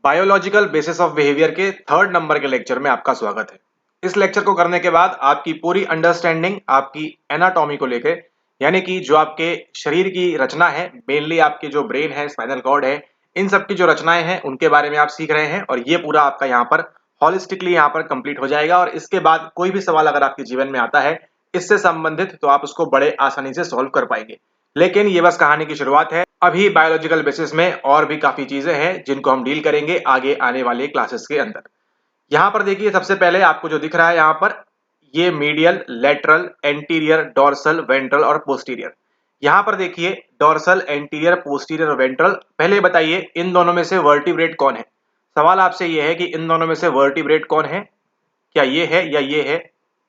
Biological basis of behaviour के third number के lecture में आपका स्वागत है। इस लेक्चर को करने के बाद आपकी पूरी अंडरस्टैंडिंग आपकी एनाटॉमी को लेकर, यानी कि जो आपके शरीर की रचना है, मेनली आपके जो ब्रेन है, स्पाइनल कॉर्ड है, इन सब की जो रचनाएं हैं उनके बारे में आप सीख रहे हैं और ये पूरा आपका यहाँ पर हॉलिस्टिकली यहाँ पर कंप्लीट हो जाएगा। और इसके बाद कोई भी सवाल अगर आपके जीवन में आता है इससे संबंधित, तो आप उसको बड़े आसानी से सॉल्व कर पाएंगे। लेकिन ये बस कहानी की शुरुआत है। अभी बायोलॉजिकल बेसिस में और भी काफी चीजें हैं जिनको हम डील करेंगे आगे आने वाले क्लासेस के अंदर। यहां पर देखिए, सबसे पहले आपको जो दिख रहा है यहां पर, ये medial, lateral, anterior, dorsal, ventral और पोस्टीरियर। यहां पर देखिए डोर्सल, एंटीरियर, पोस्टीरियर और वेंट्रल। पहले बताइए इन दोनों में से वर्टिब्रेट कौन है। सवाल आपसे यह है कि इन दोनों में से वर्टिब्रेट कौन है, क्या ये है या ये है।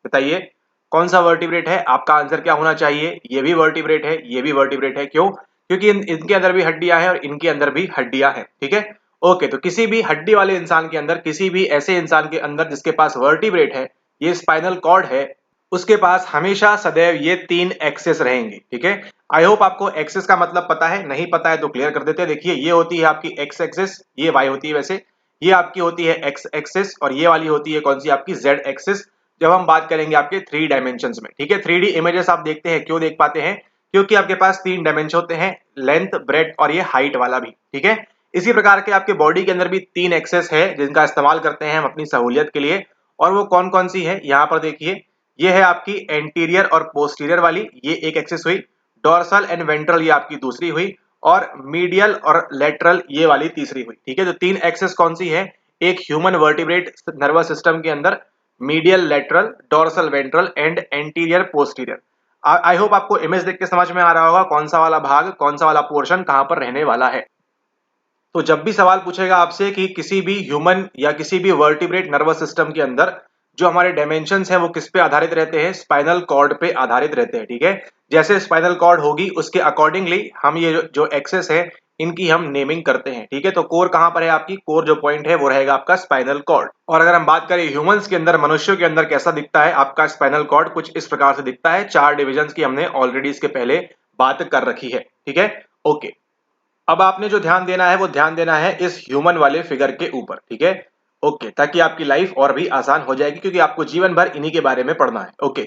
बताइए कौन सा वर्टिब्रेट है। आपका आंसर क्या होना चाहिए, ये भी वर्टिब्रेट है, ये भी वर्टिब्रेट है। क्यों? क्योंकि इनके अंदर भी हड्डियां हैं और इनके अंदर भी हड्डियां हैं। ठीक है, ओके। तो किसी भी हड्डी वाले इंसान के अंदर, किसी भी ऐसे इंसान के अंदर जिसके पास वर्टिब्रेट है, ये स्पाइनल कॉर्ड है, उसके पास हमेशा सदैव ये तीन एक्सेस रहेंगे। ठीक है, आई होप आपको एक्सेस का मतलब पता है। नहीं पता है तो क्लियर कर देते हैं। देखिए, ये होती है आपकी एक्स एक्सेस, ये वाई होती है वैसे, ये आपकी होती है एक्स एक्सिस और ये वाली होती है कौन सी, आपकी जेड एक्सिस। जब हम बात करेंगे आपके थ्री डायमेंशंस में। ठीक है, थ्री डी इमेजेस आप देखते हैं, क्यों देख पाते हैं? क्योंकि आपके पास तीन डायमेंशन होते हैं, लेंथ, ब्रेड्थ और ये हाइट वाला भी। ठीक है, इसी प्रकार के आपके बॉडी के अंदर भी तीन एक्सेस है जिनका इस्तेमाल करते हैं हम अपनी सहूलियत के लिए। और वो कौन कौन सी है, यहाँ पर देखिए, ये है आपकी एंटीरियर और पोस्टीरियर वाली, ये एक एक्सेस हुई। डोर्सल एंड वेंट्रल ये आपकी दूसरी हुई। और मीडियल और लेटरल ये वाली तीसरी हुई। ठीक है, तो तीन एक्सेस कौन सी है एक ह्यूमन वर्टिब्रेट नर्वस सिस्टम के अंदर? Medial, lateral, dorsal, ventral and anterior, posterior. I hope आपको इमेज देख के समझ में आ रहा होगा कौन सा वाला भाग, कौन सा वाला पोर्शन कहां पर रहने वाला है। तो जब भी सवाल पूछेगा आपसे कि किसी भी ह्यूमन या किसी भी वर्टिब्रेट नर्वस सिस्टम के अंदर जो हमारे डायमेंशंस हैं वो किस पे आधारित रहते हैं, स्पाइनल कॉर्ड पे आधारित रहते हैं। ठीक है, जैसे स्पाइनल कॉर्ड होगी उसके अकॉर्डिंगली हम ये जो एक्सेस है इनकी हम नेमिंग करते हैं। ठीक है, तो कोर कहां पर है आपकी, कोर जो पॉइंट है वो रहेगा आपका स्पाइनल कॉर्ड। और अगर हम बात करें ह्यूमंस के अंदर, मनुष्यों के अंदर कैसा दिखता है आपका स्पाइनल कॉर्ड, कुछ इस प्रकार से दिखता है। चार डिविजन की हमने ऑलरेडी इसके पहले बात कर रखी है। ठीक है, ओके। अब आपने जो ध्यान देना है वो ध्यान देना है इस ह्यूमन वाले फिगर के ऊपर। ठीक है, ओके, ताकि आपकी लाइफ और भी आसान हो जाएगी क्योंकि आपको जीवन भर इन्हीं के बारे में पढ़ना है। ओके,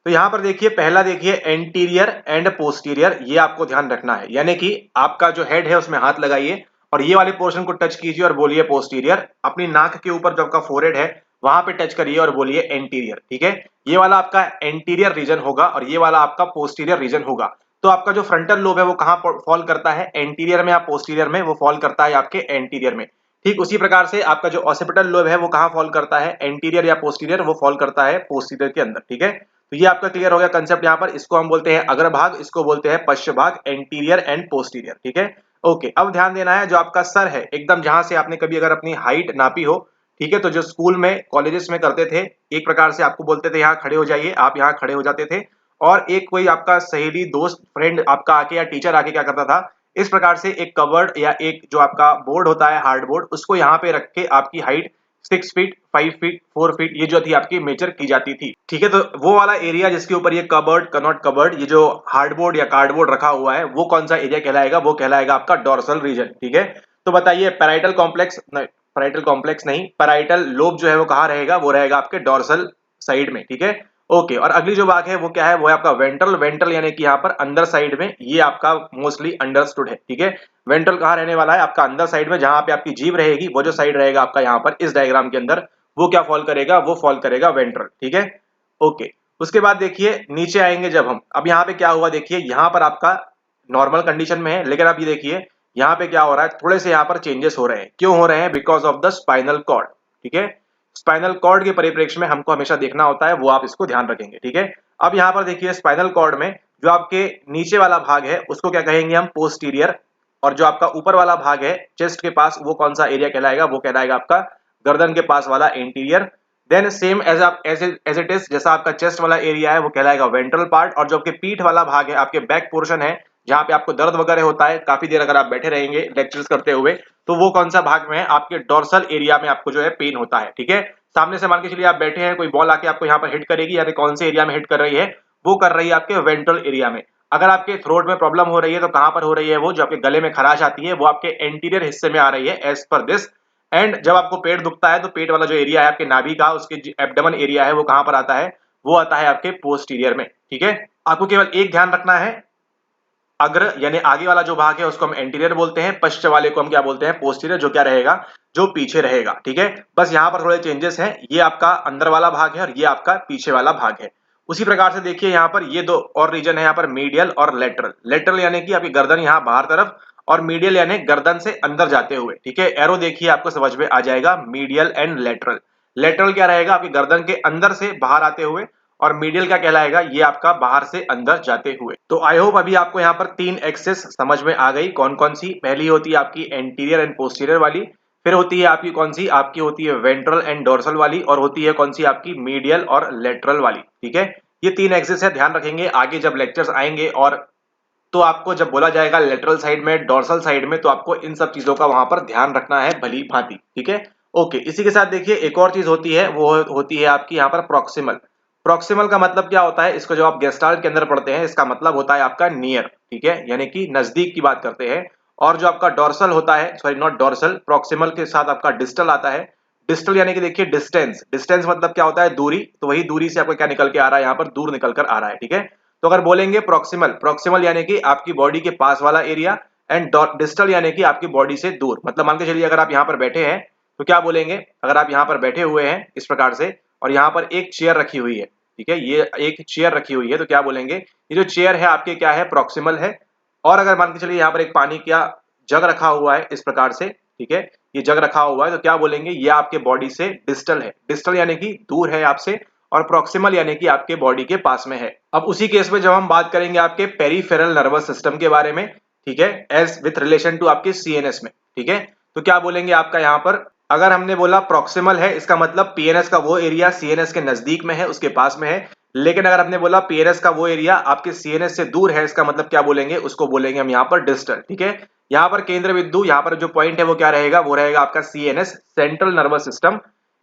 तो यहां पर देखिए, पहला देखिए एंटीरियर एंड पोस्टीरियर, ये आपको ध्यान रखना है। यानी कि आपका जो हेड है उसमें हाथ लगाइए और ये वाले पोर्शन को टच कीजिए और बोलिए पोस्टीरियर। अपनी नाक के ऊपर जो आपका फोरहेड है वहां पे टच करिए और बोलिए एंटीरियर। ठीक है, ये वाला आपका एंटीरियर रीजन होगा और ये वाला आपका पोस्टीरियर रीजन होगा। तो आपका जो फ्रंटल लोब है वो कहां फॉल करता है, एंटीरियर में या पोस्टीरियर में? वो फॉल करता है आपके एंटीरियर में। ठीक उसी प्रकार से आपका जो ऑसिपिटल लोब है वो कहां फॉल करता है, एंटीरियर या पोस्टीरियर? वो फॉल करता है पोस्टीरियर के अंदर। ठीक है, तो ये आपका क्लियर हो गया कंसेप्ट। यहाँ पर इसको हम बोलते हैं अग्रभाग, इसको बोलते हैं पश्च भाग, एंटीरियर एंड पोस्टीरियर। ठीक है, ओके। अब ध्यान देना है, जो आपका सर है एकदम जहां से आपने कभी अगर अपनी हाइट नापी हो, ठीक है, तो जो स्कूल में कॉलेजेस में करते थे, एक प्रकार से आपको बोलते थे यहाँ खड़े हो जाइए, आप यहाँ खड़े हो जाते थे और एक कोई आपका सहेली, दोस्त, फ्रेंड आपका आके या टीचर आके क्या करता था, इस प्रकार से एक कवर्ड या एक जो आपका बोर्ड होता है, हार्ड बोर्ड, उसको यहाँ पे रख के आपकी हाइट 6 फीट, 5 फीट, 4 फीट ये जो थी आपकी मेजर की जाती थी। ठीक है, तो वो वाला एरिया जिसके ऊपर ये कबर्ड, कनॉट कबर्ड, ये जो हार्डबोर्ड या कार्डबोर्ड रखा हुआ है, वो कौन सा एरिया कहलाएगा? वो कहलाएगा आपका डोर्सल रीजन। ठीक है, तो बताइए पैराइटल कॉम्प्लेक्स, पैराइटल कॉम्प्लेक्स नहीं, पैराइटल लोब जो है वो कहाँ रहेगा? वो रहेगा आपके डोर्सल साइड में। ठीक है, ओके। और अगली जो भाग है वो क्या है? वो है आपका वेंट्रल। वेंट्रल यानी कि यहाँ पर अंदर साइड में, ये आपका मोस्टली अंडरस्टूड है। ठीक है, वेंट्रल कहाँ रहने वाला है? आपका अंदर साइड में, जहां पे आपकी जीभ रहेगी, वो जो साइड रहेगा आपका यहाँ पर इस डायग्राम के अंदर, वो क्या फॉल करेगा? वो फॉल करेगा वेंट्रल। ठीक है, ओके। उसके बाद देखिए नीचे आएंगे जब हम, अब यहाँ पे क्या हुआ देखिए, यहाँ पर आपका नॉर्मल कंडीशन में है, लेकिन अब ये देखिए यहाँ पे क्या हो रहा है, थोड़े से यहाँ पर चेंजेस हो रहे हैं। क्यों हो रहे हैं? Because of the spinal cord. ठीक है, स्पाइनल कॉर्ड के परिप्रेक्ष्य में हमको हमेशा देखना होता है, वो आप इसको ध्यान रखेंगे। ठीक है, अब यहाँ पर देखिए स्पाइनल कॉर्ड में जो आपके नीचे वाला भाग है उसको क्या कहेंगे हम? पोस्टीरियर। और जो आपका ऊपर वाला भाग है चेस्ट के पास, वो कौन सा एरिया कहलाएगा? वो कहलाएगा आपका गर्दन के पास वाला anterior. Then same as it is, जैसा आपका चेस्ट वाला एरिया है वो कहलाएगा वेंट्रल पार्ट। और जो आपके पीठ वाला भाग है, आपके बैक पोर्शन है, जहां पे आपको दर्द वगैरह होता है, काफी देर अगर आप बैठे रहेंगे लेक्चर्स करते हुए, तो वो कौन सा भाग में है? आपके डोर्सल एरिया में आपको जो है पेन होता है। ठीक है, सामने से मान के चलिए आप बैठे हैं, कोई बॉल आके आपको यहाँ पर हिट करेगी, या कौन से एरिया में हिट कर रही है? वो कर रही है आपके वेंट्रल एरिया में। अगर आपके थ्रोट में प्रॉब्लम हो रही है तो कहां पर हो रही है? वो जो आपके गले में खराश आती है वो आपके एंटीरियर हिस्से में आ रही है, एज पर दिस एंड जब आपको पेट दुखता है तो पेट वाला जो एरिया है आपके नाभि का, उसके एब्डोमेन एरिया है वो कहां पर आता है, वो आता है आपके पोस्टीरियर में। ठीक है, आपको केवल एक ध्यान रखना है, अग्र यानी आगे वाला जो भाग है उसको हम एंटीरियर बोलते हैं, पश्च वाले को हम क्या बोलते हैं, पोस्टीरियर, जो क्या रहेगा, जो पीछे रहेगा। ठीक है, बस यहां पर थोड़े चेंजेस हैं, ये आपका अंदर वाला भाग है और ये आपका पीछे वाला भाग है। उसी प्रकार से देखिए यहाँ पर ये दो और रीजन है यहाँ पर, मीडियल और लेटरल। लेटरल यानी कि आपकी गर्दन यहाँ बाहर तरफ, और मीडियल यानी गर्दन से अंदर जाते हुए। ठीक है, एरो देखिए आपको समझ में आ जाएगा, मीडियल एंड लेटरल। लेटरल क्या रहेगा, आपकी गर्दन के अंदर से बाहर आते हुए, और मीडियल क्या कहलाएगा, ये आपका बाहर से अंदर जाते हुए। तो आई होप अभी आपको यहाँ पर तीन एक्सेस समझ में आ गई, कौन कौन सी। पहली होती है आपकी एंटीरियर एंड पोस्टीरियर वाली, फिर होती है आपकी कौन सी, आपकी होती है वेंट्रल एंड डोर्सल वाली, और होती है कौन सी, आपकी मीडियल और लेटरल वाली। ठीक है, ये तीन एक्सेस है, ध्यान रखेंगे आगे जब लेक्चर्स आएंगे, और तो आपको जब बोला जाएगा लेटरल साइड में, डोर्सल साइड में, तो आपको इन सब चीजों का वहां पर ध्यान रखना है भली भांति। ठीक है, ओके। इसी के साथ देखिए एक और चीज होती है, वो होती है आपकी यहाँ पर प्रॉक्सिमल। प्रॉक्सिमल का मतलब क्या होता है, इसको जो आप गेस्टाल्ट के अंदर पढ़ते हैं, इसका मतलब होता है आपका नियर। ठीक है, यानी कि नजदीक की बात करते हैं। और जो आपका डोर्सल होता है, सॉरी नॉट डोर्सल, प्रॉक्सिमल के साथ आपका डिस्टल आता है। डिस्टल यानी कि देखिए डिस्टेंस, डिस्टेंस मतलब क्या होता है, दूरी। तो वही दूरी से आपको क्या निकल के आ रहा है, यहाँ पर दूर निकल कर आ रहा है। ठीक है, तो अगर बोलेंगे प्रॉक्सिमल, प्रॉक्सिमल यानी कि आपकी बॉडी के पास वाला एरिया, एंड डिस्टल यानी कि आपकी बॉडी से दूर। मतलब मान के चलिए अगर आप यहाँ पर बैठे हैं तो क्या बोलेंगे, अगर आप यहाँ पर बैठे हुए हैं इस प्रकार से, और यहाँ पर एक चेयर रखी हुई है, ठीक है, ये एक चेयर रखी हुई है, तो क्या बोलेंगे, ये जो चेयर है आपके क्या है, प्रॉक्सिमल है। और अगर मान के चलिए यहाँ पर एक पानी का जग रखा हुआ है इस प्रकार से, ठीक है, ये जग रखा हुआ है, तो क्या बोलेंगे, ये आपके बॉडी से डिस्टल है। डिस्टल यानी कि दूर है आपसे, और प्रॉक्सिमल यानी कि आपके बॉडी के पास में है। अब उसी केस में जब हम बात करेंगे आपके पेरिफेरल नर्वस सिस्टम के बारे में, ठीक है, एज विथ रिलेशन टू आपके सीएनएस में, ठीक है, तो क्या बोलेंगे आपका यहाँ पर, अगर हमने बोला प्रॉक्सिमल है, इसका मतलब पीएनएस का वो एरिया सीएनएस के नजदीक में है, उसके पास में है। लेकिन अगर हमने बोला पीएनएस का वो एरिया आपके सीएनएस से दूर है, इसका मतलब क्या बोलेंगे, उसको बोलेंगे हम यहाँ पर डिस्टल। ठीक है, यहाँ पर केंद्र बिंदु, यहाँ पर जो पॉइंट है वो क्या रहेगा, वो रहेगा आपका सीएनएस, सेंट्रल नर्वस सिस्टम।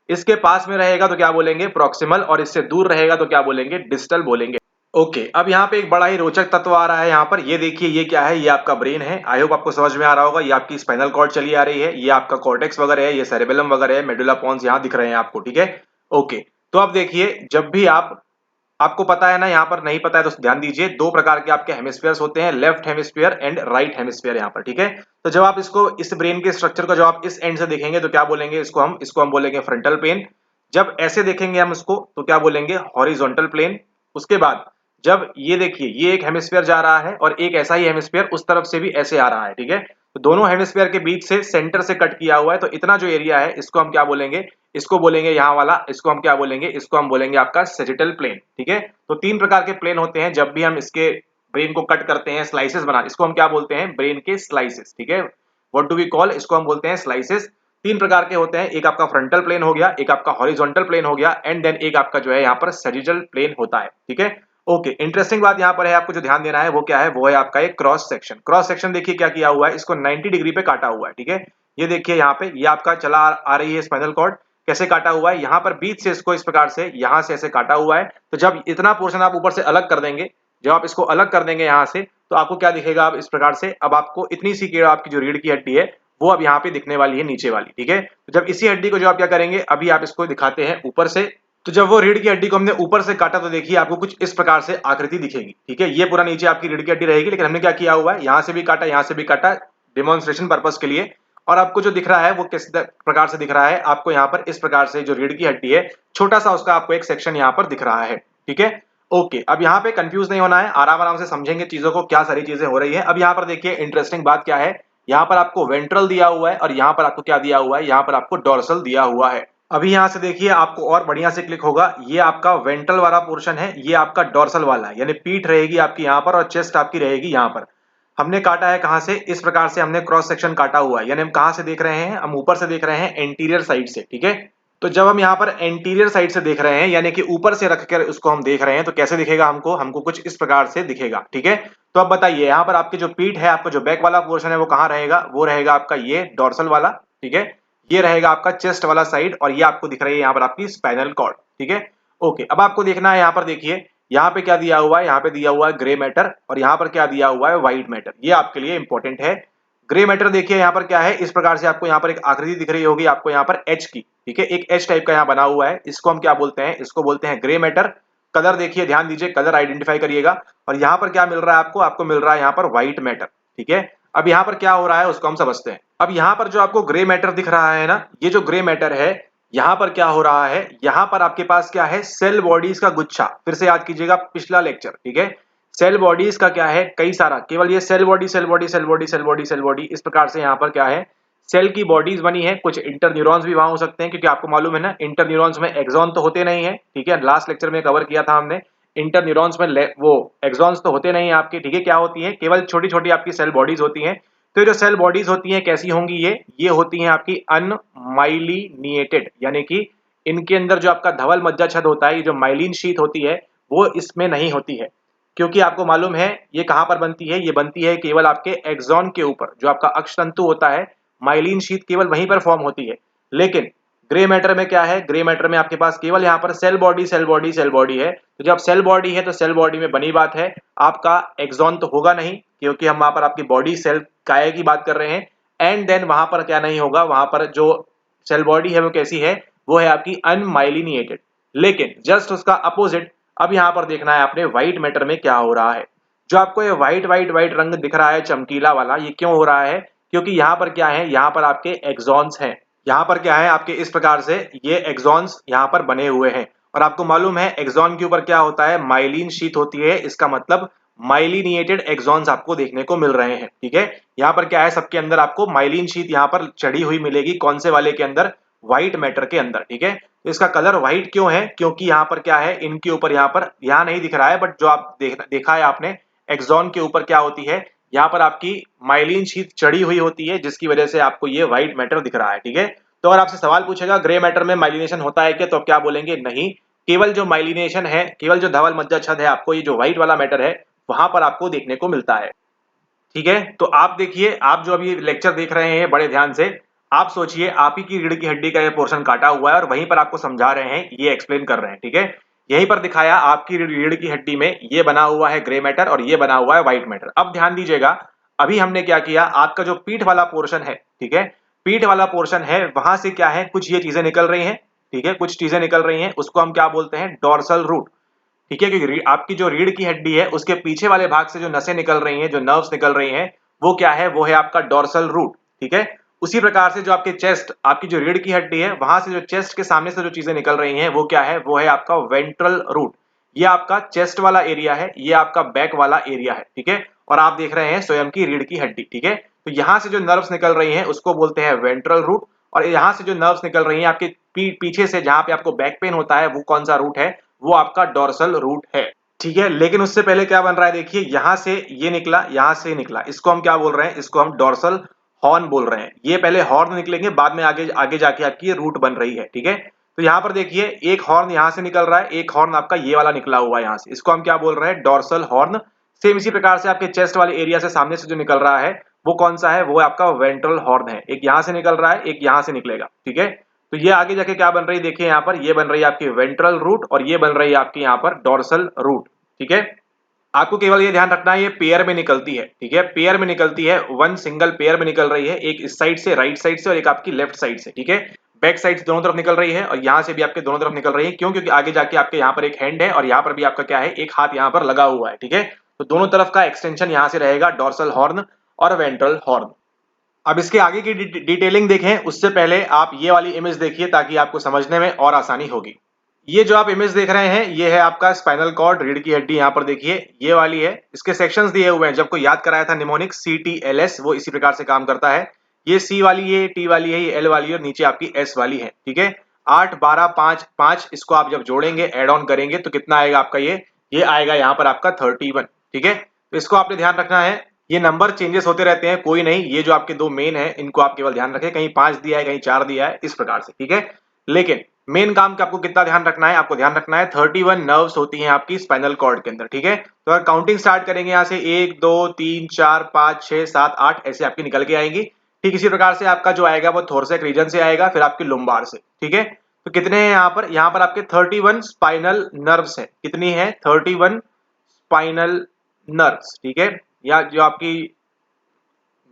इसके पास में रहेगा तो क्या बोलेंगे, प्रॉक्सिमल, और इससे दूर रहेगा तो क्या बोलेंगे, डिस्टल बोलेंगे। ओके, अब यहाँ पे एक बड़ा ही रोचक तत्व आ रहा है यहाँ पर, ये देखिए, ये क्या है, ये आपका ब्रेन है। आई होप आपको समझ में आ रहा होगा, ये आपकी स्पाइनल कॉर्ड चली आ रही है, ये आपका कॉर्टेक्स वगैरह है, ये सेरेबेलम वगैरह है, मेडुला पोन्स यहाँ दिख रहे हैं आपको। ठीक है, ओके। तो अब देखिए, जब भी आपको पता है ना, यहाँ पर नहीं पता है तो ध्यान दीजिए, दो प्रकार के आपके हेमिस्फीयर्स होते हैं, left hemisphere and right hemisphere यहाँ पर। ठीक है, तो जब आप इसको, इस ब्रेन के स्ट्रक्चर को जब आप इस एंड से देखेंगे तो क्या बोलेंगे, इसको हम बोलेंगे फ्रंटल प्लेन। जब ऐसे देखेंगे हम इसको तो क्या बोलेंगे, हॉरिजॉन्टल प्लेन। उसके बाद जब ये देखिए, ये एक हेमिस्फीयर जा रहा है और एक ऐसा ही हेमिस्फीयर उस तरफ से भी ऐसे आ रहा है। ठीक है, तो दोनों हेमिस्फीयर के बीच से सेंटर से कट किया हुआ है, तो इतना जो एरिया है इसको हम क्या बोलेंगे, इसको बोलेंगे यहाँ वाला, इसको हम क्या बोलेंगे, इसको हम बोलेंगे आपका सैजिटल प्लेन। ठीक है, तो तीन प्रकार के प्लेन होते हैं, जब भी हम इसके ब्रेन को कट करते हैं, स्लाइसेस बना, इसको हम क्या बोलते हैं, ब्रेन के स्लाइसेस। ठीक है, व्हाट डू वी कॉल, इसको हम बोलते हैं स्लाइसेस। तीन प्रकार के होते हैं, एक आपका फ्रंटल प्लेन हो गया, एक आपका हॉरिजॉन्टल प्लेन हो गया, एंड देन एक आपका जो है यहाँ पर सैजिटल प्लेन होता है। ठीक है, ओके। इंटरेस्टिंग बात यहाँ पर है, आपको जो ध्यान देना है वो क्या है, वो है आपका एक क्रॉस सेक्शन। क्रॉस सेक्शन देखिए क्या किया हुआ है, इसको 90 डिग्री पे काटा हुआ है। ठीक है, ये देखिए यहाँ पे, ये आपका चला आ रही है स्पाइनल कॉर्ड, कैसे काटा हुआ है, यहाँ पर बीच से इसको इस प्रकार से, यहाँ से ऐसे काटा हुआ है। तो जब इतना पोर्शन आप ऊपर से अलग कर देंगे, जब आप इसको अलग कर देंगे यहाँ से, तो आपको क्या दिखेगा, आप इस प्रकार से, अब आपको इतनी सी केवल आपकी जो रीढ़ की हड्डी है वो अब यहाँ पे दिखने वाली है, नीचे वाली। ठीक है, तो जब इसी हड्डी को जो आप क्या करेंगे, अभी आप इसको दिखाते हैं ऊपर से, तो जब वो रीढ़ की हड्डी को हमने ऊपर से काटा तो देखिए आपको कुछ इस प्रकार से आकृति दिखेगी। ठीक है, ये पूरा नीचे आपकी रीढ़ की हड्डी रहेगी, लेकिन हमने क्या किया हुआ है, यहाँ से भी काटा, यहाँ से भी काटा, डिमॉन्स्ट्रेशन पर्पस के लिए। और आपको जो दिख रहा है वो किस प्रकार से दिख रहा है, आपको यहाँ पर इस प्रकार से जो रीढ़ की हड्डी है, छोटा सा उसका आपको एक सेक्शन यहाँ पर दिख रहा है। ठीक है, ओके। अब यहाँ पे कंफ्यूज नहीं होना है, आराम आराम से समझेंगे चीजों को, क्या सारी चीजें हो रही है। अब यहाँ पर देखिए इंटरेस्टिंग बात क्या है, यहाँ पर आपको वेंट्रल दिया हुआ है, और यहाँ पर आपको क्या दिया हुआ है, यहाँ पर आपको डोर्सल दिया हुआ है। अभी यहाँ से देखिए आपको और बढ़िया से क्लिक होगा, ये आपका वेंट्रल वाला पोर्शन है, ये आपका डोर्सल वाला है, यानी पीठ रहेगी आपकी यहाँ पर और चेस्ट आपकी रहेगी यहाँ पर। हमने काटा है कहां से, इस प्रकार से हमने क्रॉस सेक्शन काटा हुआ है, यानी हम कहां से देख रहे हैं, हम ऊपर से देख रहे हैं, एंटीरियर साइड से। ठीक है, तो जब हम यहाँ पर एंटीरियर साइड से देख रहे हैं, यानी कि ऊपर से रखकर उसको हम देख रहे हैं, तो कैसे दिखेगा हमको कुछ इस प्रकार से दिखेगा। ठीक है, तो अब बताइए, यहाँ पर आपकी जो पीठ है, आपका जो बैक वाला पोर्शन है वो कहाँ रहेगा, वो रहेगा आपका ये डोर्सल वाला। ठीक है, ये रहेगा आपका चेस्ट वाला साइड, और ये आपको दिख रही है यहाँ पर आपकी स्पाइनल कॉर्ड। ठीक है, ओके। अब आपको देखना है, यहाँ पर देखिए, यहाँ पे क्या दिया हुआ है, यहाँ पे दिया हुआ है ग्रे मैटर, और यहाँ पर क्या दिया हुआ है, व्हाइट मैटर। ये आपके लिए इंपॉर्टेंट है। ग्रे मैटर देखिए यहाँ पर क्या है, इस प्रकार से आपको यहाँ पर एक आकृति दिख रही होगी आपको यहाँ पर एच की, ठीक है, एक एच टाइप का यहाँ बना हुआ है, इसको हम क्या बोलते हैं, इसको बोलते हैं ग्रे मैटर। कलर देखिए, ध्यान दीजिए, कलर आइडेंटिफाई करिएगा। और यहाँ पर क्या मिल रहा है आपको, आपको मिल रहा है यहाँ पर व्हाइट मैटर, ठीक है। अब यहाँ पर क्या हो रहा है उसको हम समझते हैं। अब यहाँ पर जो आपको ग्रे मैटर दिख रहा है ना, ये जो ग्रे मैटर है, यहाँ पर क्या हो रहा है, यहाँ पर आपके पास क्या है, सेल बॉडीज का गुच्छा। फिर से याद कीजिएगा पिछला लेक्चर, ठीक है। सेल बॉडीज का क्या है, कई सारा, केवल ये cell body cell body cell body cell body cell body, इस प्रकार से यहाँ पर क्या है, सेल की बॉडीज बनी है। कुछ इंटर न्यूरॉन्स भी वहां हो सकते हैं, क्योंकि आपको मालूम है ना, इंटर न्यूरॉन्स में एक्सॉन तो होते नहीं है, ठीक है। लास्ट लेक्चर में कवर किया था हमने, इंटर न्यूरॉन्स में वो एक्सॉन्स तो होते नहीं है आपके, ठीक है। क्या होती है, केवल छोटी छोटी आपकी सेल बॉडीज होती हैं। तो जो सेल बॉडीज होती हैं कैसी होंगी, ये होती हैं आपकी अनमाइलिनिएटेड, यानी कि इनके अंदर जो आपका धवल मज्जा छद होता है, ये जो माइलिन शीट होती है, वो इसमें नहीं होती है। क्योंकि आपको मालूम है ये कहां पर बनती है, ये बनती है केवल आपके एक्सॉन के ऊपर, जो आपका अक्षतंतु होता है, माइलिन शीट केवल वहीं पर फॉर्म होती है। लेकिन ग्रे मैटर में क्या है, ग्रे मैटर में आपके पास केवल यहाँ पर cell body cell body cell body है। तो जब सेल बॉडी है तो सेल बॉडी में बनी बात है, आपका एक्सॉन तो होगा नहीं, क्योंकि हम वहां पर आपकी बॉडी सेल काय की बात कर रहे हैं। एंड देन वहां पर क्या नहीं होगा, वहां पर जो सेल बॉडी है वो कैसी है, वो है आपकी अनमाइलिनिएटेड। लेकिन जस्ट उसका अपोजिट अब यहां पर देखना है आपने, व्हाइट मैटर में क्या हो रहा है। जो आपको ये व्हाइट व्हाइट व्हाइट रंग दिख रहा है चमकीला वाला, ये क्यों हो रहा है, क्योंकि यहाँ पर क्या है, यहाँ पर आपके एक्सॉन्स हैं। यहाँ पर क्या है आपके, इस प्रकार से ये एक्सॉन्स यहाँ पर बने हुए हैं। और आपको मालूम है एक्सॉन के ऊपर क्या होता है, माइलिन शीट होती है। इसका मतलब माइलिनिएटेड एक्सॉन्स आपको देखने को मिल रहे हैं, ठीक है। यहाँ पर क्या है, सबके अंदर आपको माइलिन शीट यहाँ पर चढ़ी हुई मिलेगी। कौन से वाले के अंदर, व्हाइट मैटर के अंदर, ठीक है। तो इसका कलर व्हाइट क्यों है, क्योंकि यहाँ पर क्या है, इनके ऊपर यहाँ पर, यहाँ नहीं दिख रहा है, बट जो आप देखा है आपने, एक्सॉन के ऊपर क्या होती है, यहाँ पर आपकी माइलिन शीट चढ़ी हुई होती है, जिसकी वजह से आपको ये व्हाइट मैटर दिख रहा है, ठीक है। तो अगर आपसे सवाल पूछेगा ग्रे मैटर में माइलिनेशन होता है क्या, तो आप क्या बोलेंगे, नहीं। केवल जो माइलिनेशन है, केवल जो धवल मज्जा छद है, आपको ये जो व्हाइट वाला मैटर है वहां पर आपको देखने को मिलता है, ठीक है। तो आप देखिए, आप जो अभी लेक्चर देख रहे हैं बड़े ध्यान से, आप सोचिए आप ही की रीढ़ की हड्डी का ये पोर्शन काटा हुआ है और वहीं पर आपको समझा रहे हैं, ये एक्सप्लेन कर रहे हैं, ठीक है। यहीं पर दिखाया आपकी रीढ़ की हड्डी में ये बना हुआ है ग्रे मैटर और ये बना हुआ है व्हाइट मैटर। अब ध्यान दीजिएगा, अभी हमने क्या किया, आपका जो पीठ वाला पोर्शन है, ठीक है, पीठ वाला पोर्शन है, वहां से क्या है, कुछ ये चीजें निकल रही हैं, ठीक है, कुछ चीजें निकल रही हैं, उसको हम क्या बोलते हैं, डोर्सल रूट, ठीक है। क्योंकि आपकी जो रीढ़ की हड्डी है उसके पीछे वाले भाग से जो नसें निकल रही हैं, जो नर्व्स निकल रही हैं, वो क्या है, वो है आपका डोर्सल रूट, ठीक है। उसी प्रकार से जो आपके चेस्ट, आपकी जो रीढ़ की हड्डी है, वहां से जो चेस्ट के सामने से जो चीजें निकल रही हैं, वो क्या है, वो है आपका वेंट्रल रूट। ये आपका चेस्ट वाला एरिया है, ये आपका बैक वाला एरिया है, ठीक है। और आप देख रहे हैं स्वयं की रीढ़ की हड्डी, ठीक है। तो यहां से जो नर्व्स निकल रही हैं उसको बोलते हैं वेंट्रल रूट, और यहां से जो नर्व्स निकल रही हैं आपके पीछे से, जहां पे आपको बैक पेन होता है, वो कौन सा रूट है, वो आपका डोर्सल रूट है, ठीक है। लेकिन उससे पहले क्या बन रहा है, देखिए यहां से ये निकला, यहां से निकला, इसको हम क्या बोल रहे हैं, इसको हम डोर्सल हॉर्न बोल रहे हैं। ये पहले हॉर्न निकलेंगे, बाद में आगे आगे जाके आपकी ये रूट बन रही है, ठीक है। तो यहाँ पर देखिए एक हॉर्न यहां से निकल रहा है, एक हॉर्न आपका ये वाला निकला हुआ है यहां से, इसको हम क्या बोल रहे हैं, डोर्सल हॉर्न। सेम इसी प्रकार से आपके चेस्ट वाले एरिया से सामने से जो निकल रहा है वो कौन सा है, वो आपका वेंट्रल हॉर्न है। एक यहां से निकल रहा है, एक यहां से निकलेगा, ठीक है। तो ये आगे जाके क्या बन रही है, देखिए यहाँ पर ये बन रही है आपकी वेंट्रल रूट और ये बन रही है आपकी यहाँ पर डोर्सल रूट, ठीक है। आपको केवल ये ध्यान रखना है, ये पेयर में निकलती है, ठीक है, पेयर में निकलती है, वन सिंगल पेयर में निकल रही है, एक इस साइड से, राइट साइड से, और एक आपकी लेफ्ट साइड से, ठीक है। बैक साइड से दोनों तरफ निकल रही है और यहाँ से भी आपके दोनों तरफ निकल रही है। क्यों, क्योंकि आगे जाके आपके यहाँ पर एक हैंड है और यहाँ पर भी आपका क्या है, एक हाथ यहाँ पर लगा हुआ है, ठीक है। तो दोनों तरफ का एक्सटेंशन यहाँ से रहेगा, डोर्सल हॉर्न और वेंट्रल हॉर्न। अब इसके आगे की डिटेलिंग देखें उससे पहले आप ये वाली इमेज देखिए, ताकि आपको समझने में और आसानी होगी। ये जो आप इमेज देख रहे हैं, ये है आपका स्पाइनल कॉर्ड, रीढ़ की हड्डी, यहाँ पर देखिए ये वाली है। इसके सेक्शंस दिए हुए हैं, जब को याद कराया था निमोनिक CTLS, वो इसी प्रकार से काम करता है। ये C वाली, ये T वाली है, ये L वाली है और नीचे आपकी S वाली है, ठीक है। 8 12 5 5, इसको आप जब जोड़ेंगे, एड ऑन करेंगे, तो कितना आएगा आपका, ये आएगा यहाँ पर आपका 31, ठीक है। तो इसको आपने ध्यान रखना है, ये नंबर चेंजेस होते रहते हैं, कोई नहीं, ये जो आपके दो मेन है इनको आप केवल ध्यान रखें, कहीं 5 दिया है, कहीं 4 दिया है, इस प्रकार से, ठीक है। लेकिन मेन काम का आपको कितना ध्यान रखना है, आपको ध्यान रखना है 31 नर्व्स होती हैं आपकी स्पाइनल कॉर्ड के अंदर, ठीक है। तो अगर काउंटिंग स्टार्ट करेंगे यहाँ से 1 2 3 4 5 6 7 8, ऐसे आपकी निकल के आएंगी। ठीक इसी प्रकार से आपका जो आएगा वो थोरसेक रीजन से आएगा, फिर आपकी लुम्बार से, ठीक है। तो कितने हैं यहाँ पर आपके 31 स्पाइनल नर्व्स है। कितनी है, 31 स्पाइनल नर्व्स, ठीक है। या जो आपकी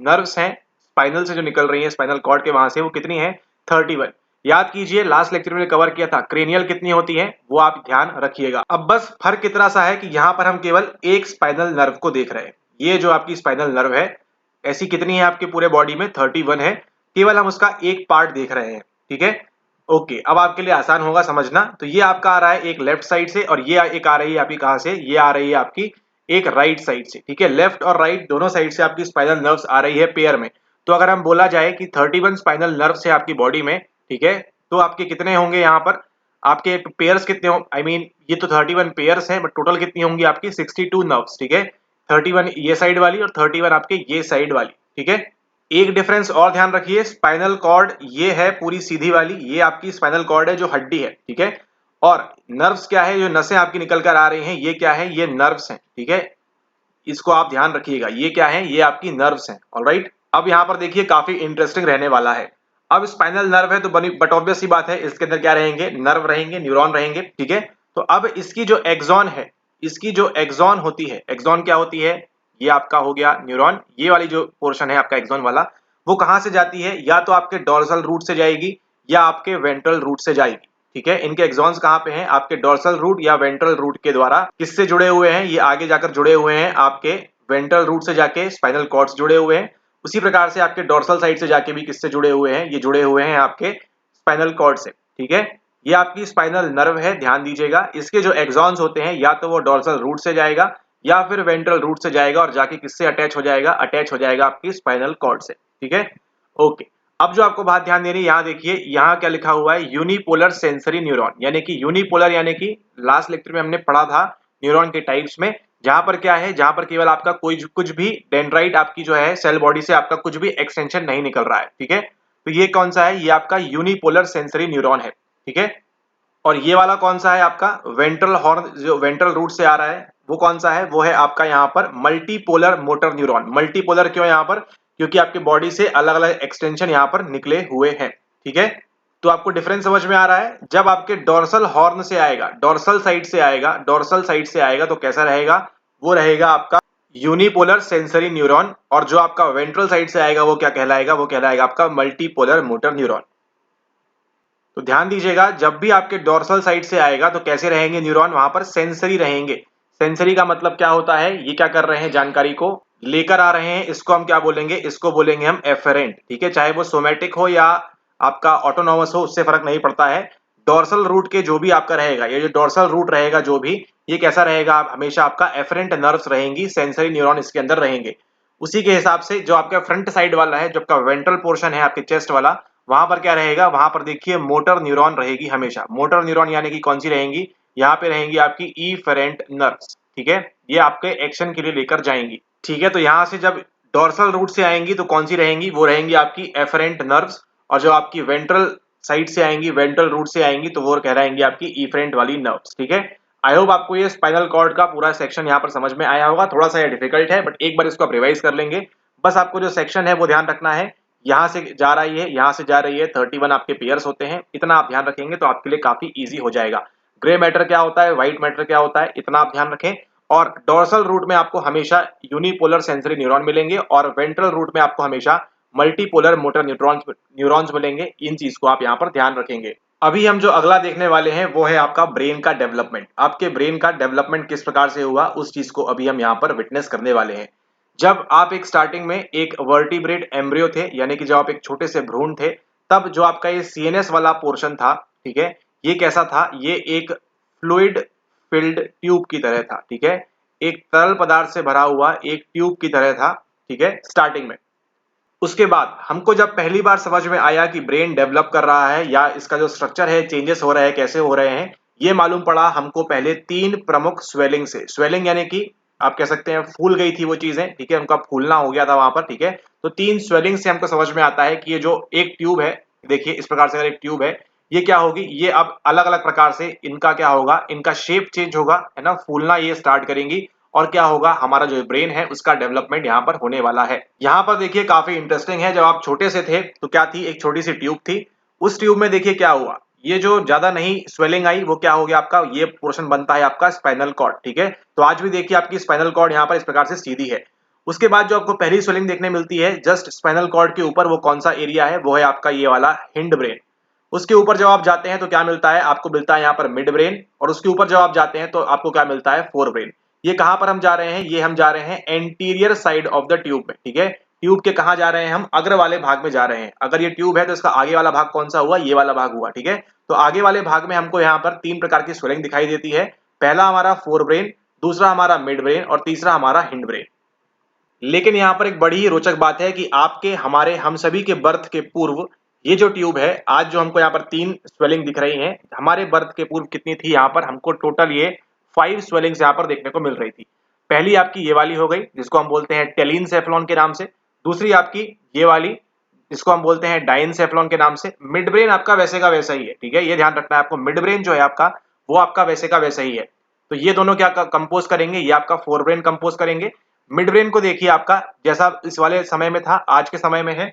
नर्व्स हैं स्पाइनल से जो निकल रही है, स्पाइनल कॉर्ड के वहां से, वो कितनी है? 31। याद कीजिए लास्ट लेक्चर में कवर किया था क्रेनियल कितनी होती है, वो आप ध्यान रखिएगा। अब बस फर्क इतना सा है कि यहाँ पर हम केवल एक स्पाइनल नर्व को देख रहे हैं। ये जो आपकी स्पाइनल नर्व है, ऐसी कितनी है आपके पूरे बॉडी में? 31 है। केवल हम उसका एक पार्ट देख रहे हैं, ठीक है। ओके, अब आपके लिए आसान होगा समझना। तो ये आपका आ रहा है एक लेफ्ट साइड से, और ये एक आ रही है आपकी कहां से? ये आ रही है आपकी एक राइट साइड से, ठीक है। लेफ्ट और राइट दोनों साइड से आपकी स्पाइनल नर्व्स आ रही है पेयर में। तो अगर हम बोला जाए कि 31 स्पाइनल नर्व्स है आपकी बॉडी में, ठीक है, तो आपके कितने होंगे यहाँ पर? आपके पेयर्स कितने हो, आई मीन ये तो 31 पेयर्स हैं, बट टोटल कितनी होंगी आपकी? 62 नर्व्स, ठीक है। 31 ये साइड वाली और 31 आपके ये साइड वाली, ठीक है। एक डिफरेंस और ध्यान रखिए, स्पाइनल कॉर्ड ये है पूरी सीधी वाली, ये आपकी स्पाइनल कॉर्ड है जो हड्डी है, ठीक है। और नर्व्स क्या है? जो नसें आपकी निकल कर आ रही हैं, ये क्या है? ये नर्व्स हैं, ठीक है। इसको आप ध्यान रखिएगा, ये क्या है? ये आपकी नर्व्स हैं, ऑलराइट। अब यहाँ पर देखिए काफी इंटरेस्टिंग रहने वाला है। अब स्पाइनल नर्व है तो बनी बट ऑब्वियस सी बात है, इसके अंदर क्या रहेंगे? नर्व रहेंगे, न्यूरॉन रहेंगे, ठीक है। तो अब इसकी जो एक्सॉन है, इसकी जो एक्सॉन होती है, एक्सॉन क्या होती है? ये आपका हो गया न्यूरॉन। ये वाली जो पोर्शन है आपका एक्सॉन वाला, वो कहां से जाती है? या तो आपके डोर्सल रूट से जाएगी या आपके वेंट्रल रूट से जाएगी, ठीक है। इनके एक्सॉन्स कहां पे हैं? आपके डोर्सल रूट या वेंट्रल रूट के द्वारा किससे जुड़े हुए हैं? ये आगे जाकर जुड़े हुए हैं आपके वेंट्रल रूट से जाके स्पाइनल कॉर्ड से जुड़े हुए हैं। उसी प्रकार से आपके डोर्सल साइड से जाके भी किससे जुड़े हुए हैं? ये जुड़े हुए हैं आपके स्पाइनल कॉर्ड से, ठीक है। ये आपकी स्पाइनल नर्व है, ध्यान दीजिएगा। इसके जो एक्सॉन्स होते हैं, या तो वो डोर्सल रूट से जाएगा या फिर वेंट्रल रूट से जाएगा, और जाके किससे अटैच हो जाएगा? अटैच हो जाएगा आपकी स्पाइनल कॉर्ड से, ठीक है। ओके, अब जो आपको बात ध्यान देनी है, यहाँ देखिए, यहाँ क्या लिखा हुआ है? यूनिपोलर सेंसरी न्यूरॉन, यानी कि यूनिपोलर, यानी कि लास्ट लेक्चर में हमने पढ़ा था न्यूरॉन के टाइप्स में, जहां पर क्या है? जहां पर केवल आपका कोई कुछ भी डेंड्राइट आपकी जो है सेल बॉडी से आपका कुछ भी एक्सटेंशन नहीं निकल रहा है, ठीक है। तो ये कौन सा है? ये आपका यूनिपोलर सेंसरी न्यूरॉन है, ठीक है। और ये वाला कौन सा है आपका? वेंट्रल हॉर्न, जो वेंट्रल रूट से आ रहा है, वो कौन सा है? वो है आपका यहाँ पर मल्टीपोलर मोटर न्यूरॉन। मल्टीपोलर क्यों यहाँ पर? क्योंकि आपके बॉडी से अलग अलग एक्सटेंशन यहाँ पर निकले हुए हैं, ठीक है। तो आपको डिफरेंस समझ में आ रहा है? जब आपके डोर्सल हॉर्न से आएगा, डोर्सल साइड से आएगा, डोर्सल साइड से आएगा, तो कैसा रहेगा? वो रहेगा आपका यूनिपोलर सेंसरी न्यूरॉन। और जो आपका वेंट्रल साइड से आएगा, वो क्या कहलाएगा? वो कहलाएगा आपका मल्टीपोलर मोटर न्यूरॉन। तो ध्यान दीजिएगा, जब भी आपके डोर्सल साइड से आएगा तो कैसे रहेंगे न्यूरॉन? वहां पर सेंसरी रहेंगे। सेंसरी का मतलब क्या होता है? ये क्या कर रहे हैं? जानकारी को लेकर आ रहे हैं। इसको हम क्या बोलेंगे? इसको बोलेंगे हम एफेरेंट, ठीक है। चाहे वो सोमैटिक हो या आपका ऑटोनॉमस हो, उससे फर्क नहीं पड़ता है। डोर्सल रूट के जो भी आपका रहेगा, ये जो डोर्सल रूट रहेगा जो भी, ये कैसा रहेगा? आप हमेशा आपका एफेरेंट नर्व्स रहेंगी, सेंसरी न्यूरॉन इसके अंदर रहेंगे। उसी के हिसाब से जो आपका फ्रंट साइड वाला है, जो आपका वेंट्रल पोर्शन है आपके चेस्ट वाला, वहां पर क्या रहेगा? वहां पर देखिए मोटर न्यूरॉन रहेगी हमेशा। मोटर न्यूरॉन यानी कि कौन सी रहेंगी? यहाँ पे रहेंगी आपकी इफेरेंट नर्व्स, ठीक है। ये आपके एक्शन के लिए लेकर जाएंगी, ठीक है। तो यहाँ से जब डोर्सल रूट से आएंगी तो कौन सी रहेंगी? वो रहेंगी आपकी एफेरेंट नर्व्स। और जो आपकी वेंट्रल साइड से आएंगी, वेंट्रल रूट से आएंगी, तो वो कहलाएंगी आपकी इफेरेंट वाली नर्व्स, ठीक है। आई होप आपको ये स्पाइनल कॉर्ड का पूरा सेक्शन यहाँ पर समझ में आया होगा। थोड़ा सा ये डिफिकल्ट है, बट एक बार इसको आप रिवाइज कर लेंगे। बस आपको जो सेक्शन है वो ध्यान रखना है, यहाँ से जा रही है, यहाँ से जा रही है, 31 आपके पेयर्स होते हैं। इतना आप ध्यान रखेंगे तो आपके लिए काफी इजी हो जाएगा। ग्रे मैटर क्या होता है, व्हाइट मैटर क्या होता है, इतना आप ध्यान रखें। और डोर्सल रूट में आपको हमेशा यूनिपोलर सेंसरी न्यूरॉन मिलेंगे, और वेंट्रल रूट में आपको हमेशा मल्टीपोलर मोटर न्यूरॉन्स मिलेंगे। इन चीज को आप यहाँ पर ध्यान रखेंगे। अभी हम जो अगला देखने वाले हैं वो है आपका ब्रेन का डेवलपमेंट। आपके ब्रेन का डेवलपमेंट किस प्रकार से हुआ, उस चीज को अभी हम यहाँ पर विटनेस करने वाले हैं। जब आप एक स्टार्टिंग में एक वर्टिब्रेट एम्ब्रियो थे, यानी कि जब आप एक छोटे से भ्रूण थे, तब जो आपका ये सीएनएस वाला पोर्शन था, ठीक है, ये कैसा था? ये एक फ्लूइड फिल्ड ट्यूब की तरह था, ठीक है। एक तरल पदार्थ से भरा हुआ एक ट्यूब की तरह था, ठीक है, स्टार्टिंग में। उसके बाद हमको जब पहली बार समझ में आया कि ब्रेन डेवलप कर रहा है, या इसका जो स्ट्रक्चर है चेंजेस हो रहे हैं, कैसे हो रहे हैं, ये मालूम पड़ा हमको पहले 3 प्रमुख स्वेलिंग से। स्वेलिंग यानी कि आप कह सकते हैं फूल गई थी वो चीजें, ठीक है, उनका फूलना हो गया था वहां पर, ठीक है। तो 3 स्वेलिंग से हमको समझ में आता है कि ये जो एक ट्यूब है, देखिए इस प्रकार से अगर एक ट्यूब है, ये क्या होगी? ये अब अलग अलग प्रकार से इनका क्या होगा? इनका शेप चेंज होगा, है ना, फूलना ये स्टार्ट करेंगी। और क्या होगा? हमारा जो ब्रेन है उसका डेवलपमेंट यहाँ पर होने वाला है। यहाँ पर देखिए काफी इंटरेस्टिंग है। जब आप छोटे से थे तो क्या थी? एक छोटी सी ट्यूब थी। उस ट्यूब में देखिए क्या हुआ, ये जो ज्यादा नहीं स्वेलिंग आई, वो क्या हो गया आपका? ये पोर्शन बनता है आपका स्पाइनल कॉर्ड, ठीक है। तो आज भी देखिए आपकी स्पाइनल कॉर्ड यहाँ पर इस प्रकार से सीधी है। उसके बाद जो आपको पहली स्वेलिंग देखने मिलती है जस्ट स्पाइनल कॉर्ड के ऊपर, वो कौन सा एरिया है, वो है आपका ये वाला हिंड ब्रेन। उसके ऊपर जब आप जाते हैं तो क्या मिलता है, आपको मिलता है यहाँ पर मिड ब्रेन, और उसके ऊपर जब आप जाते हैं तो आपको क्या मिलता है, फोर ब्रेन। ये कहां पर हम जा रहे हैं, ये हम जा रहे हैं anterior side of the tube में, ठीक है। ट्यूब के कहा जा रहे हैं, हम अग्र वाले भाग में जा रहे हैं। अगर ये ट्यूब है तो इसका आगे वाला भाग कौन सा हुआ, ये वाला भाग हुआ, ठीक है। तो आगे वाले भाग में हमको यहाँ पर तीन प्रकार की स्वेलिंग दिखाई देती है। पहला हमारा फोर ब्रेन, दूसरा हमारा मिड ब्रेन और तीसरा हमारा हिंड ब्रेन। लेकिन यहाँ पर एक बड़ी ही रोचक बात है कि आपके, हमारे, हम सभी के बर्थ के पूर्व ये जो ट्यूब है, आज जो हमको यहाँ पर तीन स्वेलिंग दिख रही हैं, हमारे बर्थ के पूर्व कितनी थी, यहाँ पर हमको टोटल ये 5 स्वेलिंग्स यहाँ पर देखने को मिल रही थी। पहली आपकी ये वाली हो गई जिसको हम बोलते हैं टेलिनसेफ्लॉन के नाम से। दूसरी आपकी ये वाली जिसको हम बोलते हैं डाइनसेफ्लॉन के नाम से। मिड ब्रेन आपका वैसे का वैसा ही है, ठीक है, ये ध्यान रखना है आपको। मिड ब्रेन जो है आपका, वो आपका वैसे का वैसा ही है। तो ये दोनों क्या कंपोज करेंगे, ये आपका फोर ब्रेन कंपोज करेंगे। मिड ब्रेन को देखिए आपका जैसा इस वाले समय में था, आज के समय में है,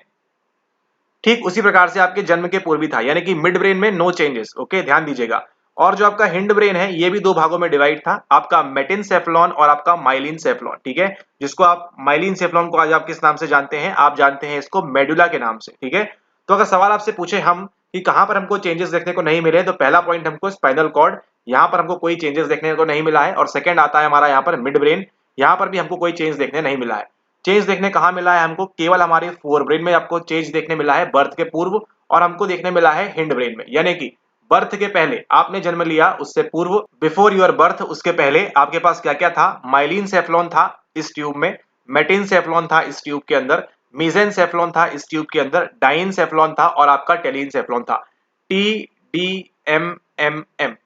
ठीक उसी प्रकार से आपके जन्म के पूर्व भी था, यानी कि मिड ब्रेन में नो चेंजेस। ओके, ध्यान दीजिएगा। और जो आपका हिंड ब्रेन है, ये भी दो भागों में डिवाइड था, आपका मेटेनसेफ्लॉन और आपका माइलिनसेफ्लॉन, ठीक है। जिसको आप माइलिनसेफ्लॉन को आज आप किस नाम से जानते हैं, आप जानते हैं इसको मेडुला के नाम से, ठीक है। तो अगर सवाल आपसे पूछे हम कि कहां पर हमको चेंजेस देखने को नहीं मिले, तो पहला पॉइंट हमको स्पाइनल कॉर्ड, यहाँ पर हमको कोई चेंजेस देखने को नहीं मिला है। और सेकंड आता है हमारा यहाँ पर मिड ब्रेन, यहाँ पर भी हमको कोई चेंज देखने नहीं मिला है। चेंज देखने कहां मिला है हमको, केवल हमारे फोर ब्रेन में आपको चेंज देखने मिला है बर्थ के पूर्व, और हमको देखने मिला है हिंड ब्रेन में। यानी कि बर्थ के पहले, आपने जन्म लिया उससे पूर्व, बिफोर योर बर्थ, उसके पहले आपके पास क्या क्या था, माइलिनसेफ्लॉन था इस ट्यूब में, मेटेनसेफ्लॉन था इस ट्यूब के अंदर, मीजेनसेफ्लॉन था इस ट्यूब के अंदर, डाइनसेफ्लॉन था और आपका टेलिनसेफ्लॉन था। TDMMM,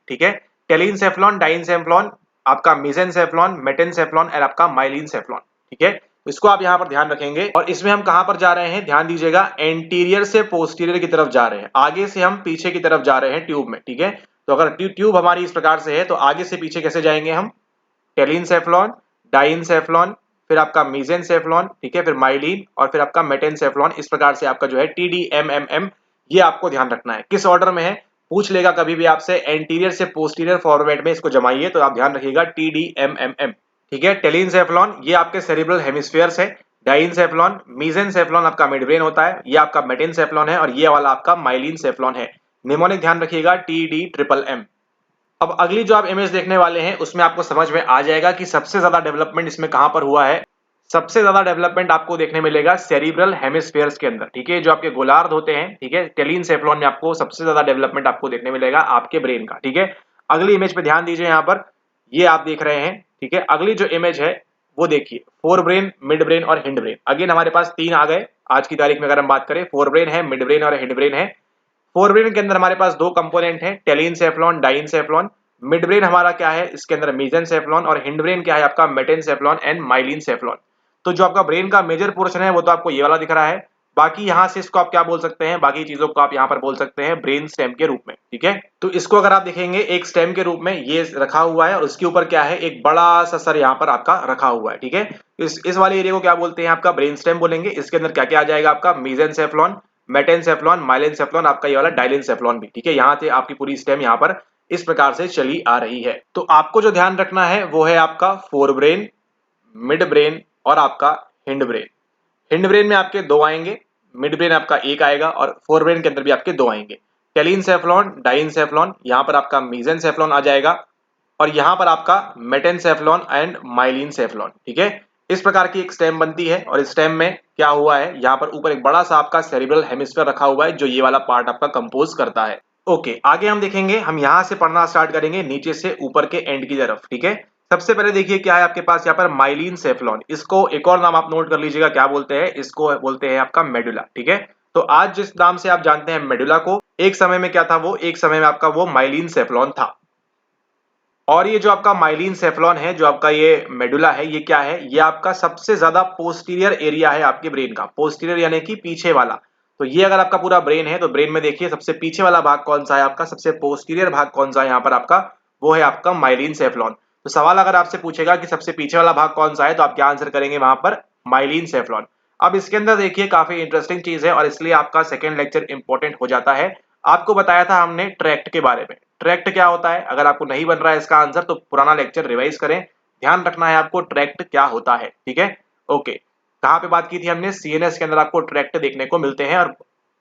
ठीक है। टेलिनसेफ्लॉन, डाइनसेफ्लॉन, आपका मीजेनसेफ्लॉन, मेटेनसेफ्लॉन और आपका माइलिनसेफ्लॉन, ठीक है। इसको आप यहां पर ध्यान रखेंगे। और इसमें हम कहां पर जा रहे हैं, ध्यान दीजिएगा, एंटीरियर से पोस्टीरियर की तरफ जा रहे हैं, आगे से हम पीछे की तरफ जा रहे हैं ट्यूब में, ठीक है। तो अगर ट्यूब हमारी इस प्रकार से है तो आगे से पीछे कैसे जाएंगे हम, टेलिनसेफ्लॉन, डाइनसेफ्लॉन, फिर आपका मीजेनसेफ्लॉन, ठीक है, फिर माइलिन और फिर आपका मेटेनसेफ्लॉन। इस प्रकार से आपका जो है TDMMM, ये आपको ध्यान रखना है। किस ऑर्डर में है पूछ लेगा कभी भी आपसे, एंटीरियर से पोस्टीरियर फॉर्मेट में इसको जमाइए, तो आप ध्यान रखिएगा TDMMM, ठीक है। टेलिनसेफ्लॉन ये आपके सेरिब्रल हेमिस्फीयर्स है, डाइनसेफ्लॉन, मीजेनसेफ्लॉन आपका मिड ब्रेन होता है, ये आपका मेटेनसेफ्लॉन है, और ये वाला आपका माइलिनसेफ्लॉन है। निमोनिक ध्यान रखिएगा TD-MM। अब अगली जो आप इमेज देखने वाले हैं उसमें आपको समझ में आ जाएगा कि सबसे ज्यादा डेवलपमेंट इसमें कहां पर हुआ है। सबसे ज्यादा डेवलपमेंट आपको देखने मिलेगा सेरिब्रल हेमिस्फीयर्स के अंदर, ठीक है, जो आपके गोलार्ध होते हैं, ठीक है। टेलिनसेफ्लॉन में आपको सबसे ज्यादा डेवलपमेंट आपको देखने मिलेगा आपके ब्रेन का, ठीक है। अगली इमेज पे ध्यान दीजिए, यहाँ पर ये आप देख रहे हैं, ठीक है। अगली जो इमेज है वो देखिए, फोर ब्रेन, मिड ब्रेन और हिंड ब्रेन। अगेन हमारे पास तीन आ गए आज की तारीख में। अगर हम बात करें, फोर ब्रेन है, मिड ब्रेन और हिंड ब्रेन है। फोर ब्रेन के अंदर हमारे पास दो कंपोनेंट हैं, टेलिनसेफ्लॉन, डाइनसेफ्लॉन। मिड ब्रेन हमारा क्या है, इसके अंदर मीजेनसेफ्लॉन, और हिंड ब्रेन क्या है आपका, मेटेनसेफ्लॉन एंड माइलिनसेफ्लॉन। तो जो आपका ब्रेन का मेजर पोर्शन है वो तो आपको ये वाला दिख रहा है। बाकी यहां से इसको आप क्या बोल सकते हैं, बाकी चीजों को आप यहां पर बोल सकते हैं ब्रेन स्टेम के रूप में, ठीक है। तो इसको अगर आप देखेंगे एक स्टेम के रूप में ये रखा हुआ है, और उसके ऊपर क्या है, एक बड़ा सा सर यहाँ पर आपका रखा हुआ है, ठीक है। इस वाले एरिया को क्या बोलते हैं, आपका ब्रेन स्टेम बोलेंगे। इसके अंदर क्या क्या आ जाएगा, आपका मीजेनसेफ्लॉन, मेटेनसेफ्लॉन, माइलिनसेफ्लॉन, आपका ये वाला डाइलिनसेफ्लॉन भी, ठीक है। यहाँ से आपकी पूरी स्टेम यहाँ पर इस प्रकार से चली आ रही है। तो आपको जो ध्यान रखना है वो है आपका फोर ब्रेन, मिड ब्रेन और आपका हिंड ब्रेन। हिंड ब्रेन में आपके दो आएंगे, मिड ब्रेन आपका एक आएगा, और फोर ब्रेन के अंदर भी आपके दो आएंगे, टेलिनसेफ्लॉन, डाइनसेफ्लॉन। यहाँ पर आपका मीजेनसेफ्लॉन आ जाएगा, और यहाँ पर आपका मेटेनसेफ्लॉन एंड माइलिनसेफ्लॉन, ठीक है। इस प्रकार की एक स्टेम बनती है, और इस स्टेम में क्या हुआ है, यहाँ पर ऊपर एक बड़ा सा आपका सेरिब्रल हेमिस्फीयर रखा हुआ है जो ये वाला पार्ट आपका कंपोज करता है। ओके, आगे हम देखेंगे, हम यहाँ से पढ़ना स्टार्ट करेंगे नीचे से ऊपर के एंड की तरफ, ठीक है। सबसे पहले देखिए क्या है आपके पास यहाँ पर, माइलिनसेफ्लॉन। इसको एक और नाम आप नोट कर लीजिएगा, क्या बोलते हैं इसको, बोलते हैं आपका मेडुला, ठीक है। तो आज जिस नाम से आप जानते हैं मेडुला को, एक समय में क्या था वो, एक समय में आपका वो माइलिनसेफ्लॉन था। और ये जो आपका माइलिनसेफ्लॉन है, जो आपका ये मेडुला है, ये क्या है, ये आपका सबसे ज्यादा पोस्टीरियर एरिया है आपके ब्रेन का। पोस्टीरियर यानी कि पीछे वाला। तो ये अगर आपका पूरा ब्रेन है तो ब्रेन में देखिए सबसे पीछे वाला भाग कौन सा है आपका, सबसे पोस्टीरियर भाग कौन सा है यहाँ पर आपका, वो है आपका माइलिनसेफ्लॉन। तो सवाल अगर आपसे पूछेगा कि सबसे पीछे वाला भाग कौन सा है, तो आप क्या आंसर करेंगे वहां पर, माइलिनसेफ्लॉन। अब इसके अंदर देखिए काफी इंटरेस्टिंग चीज है, और इसलिए आपका सेकेंड लेक्चर इंपॉर्टेंट हो जाता है। आपको बताया था हमने ट्रैक्ट के बारे में। ट्रैक्ट क्या होता है, अगर आपको नहीं बन रहा है इसका आंसर तो पुराना लेक्चर रिवाइज करें। ध्यान रखना है आपको ट्रैक्ट क्या होता है, ठीक है। ओके, कहाँ पे बात की थी हमने? सीएनएस के अंदर आपको ट्रैक्ट देखने को मिलते हैं और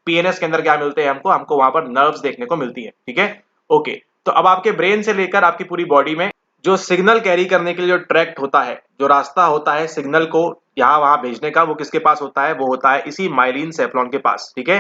पीएनएस के अंदर क्या मिलते हैं हमको वहां पर नर्व्स देखने को मिलती है। ठीक है, ओके। तो अब आपके ब्रेन से लेकर आपकी पूरी बॉडी में जो सिग्नल कैरी करने के लिए जो ट्रैक्ट होता है, जो रास्ता होता है सिग्नल को यहाँ वहां भेजने का, वो किसके पास होता है? वो होता है इसी माइलिन सेफ्लॉन के पास। ठीक है,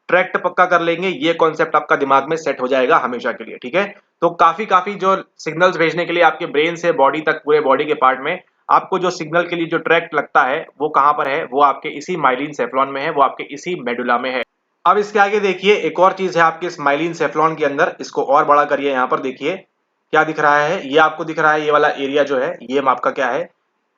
ट्रैक्ट पक्का कर लेंगे, ये कॉन्सेप्ट आपका दिमाग में सेट हो जाएगा हमेशा के लिए। ठीक है, तो काफी काफी जो सिग्नल्स भेजने के लिए आपके ब्रेन से बॉडी तक, पूरे बॉडी के पार्ट में आपको जो सिग्नल के लिए जो ट्रैक्ट लगता है वो कहां पर है? वो आपके इसी माइलिन सेफ्लॉन में है, वो आपके इसी मेडुला में है। अब इसके आगे देखिए, एक और चीज है आपके इस माइलिन सेफ्लॉन के अंदर, इसको और बड़ा करिए। यहाँ पर देखिए क्या दिख रहा है, ये आपको दिख रहा है, ये वाला एरिया जो है ये आपका क्या है?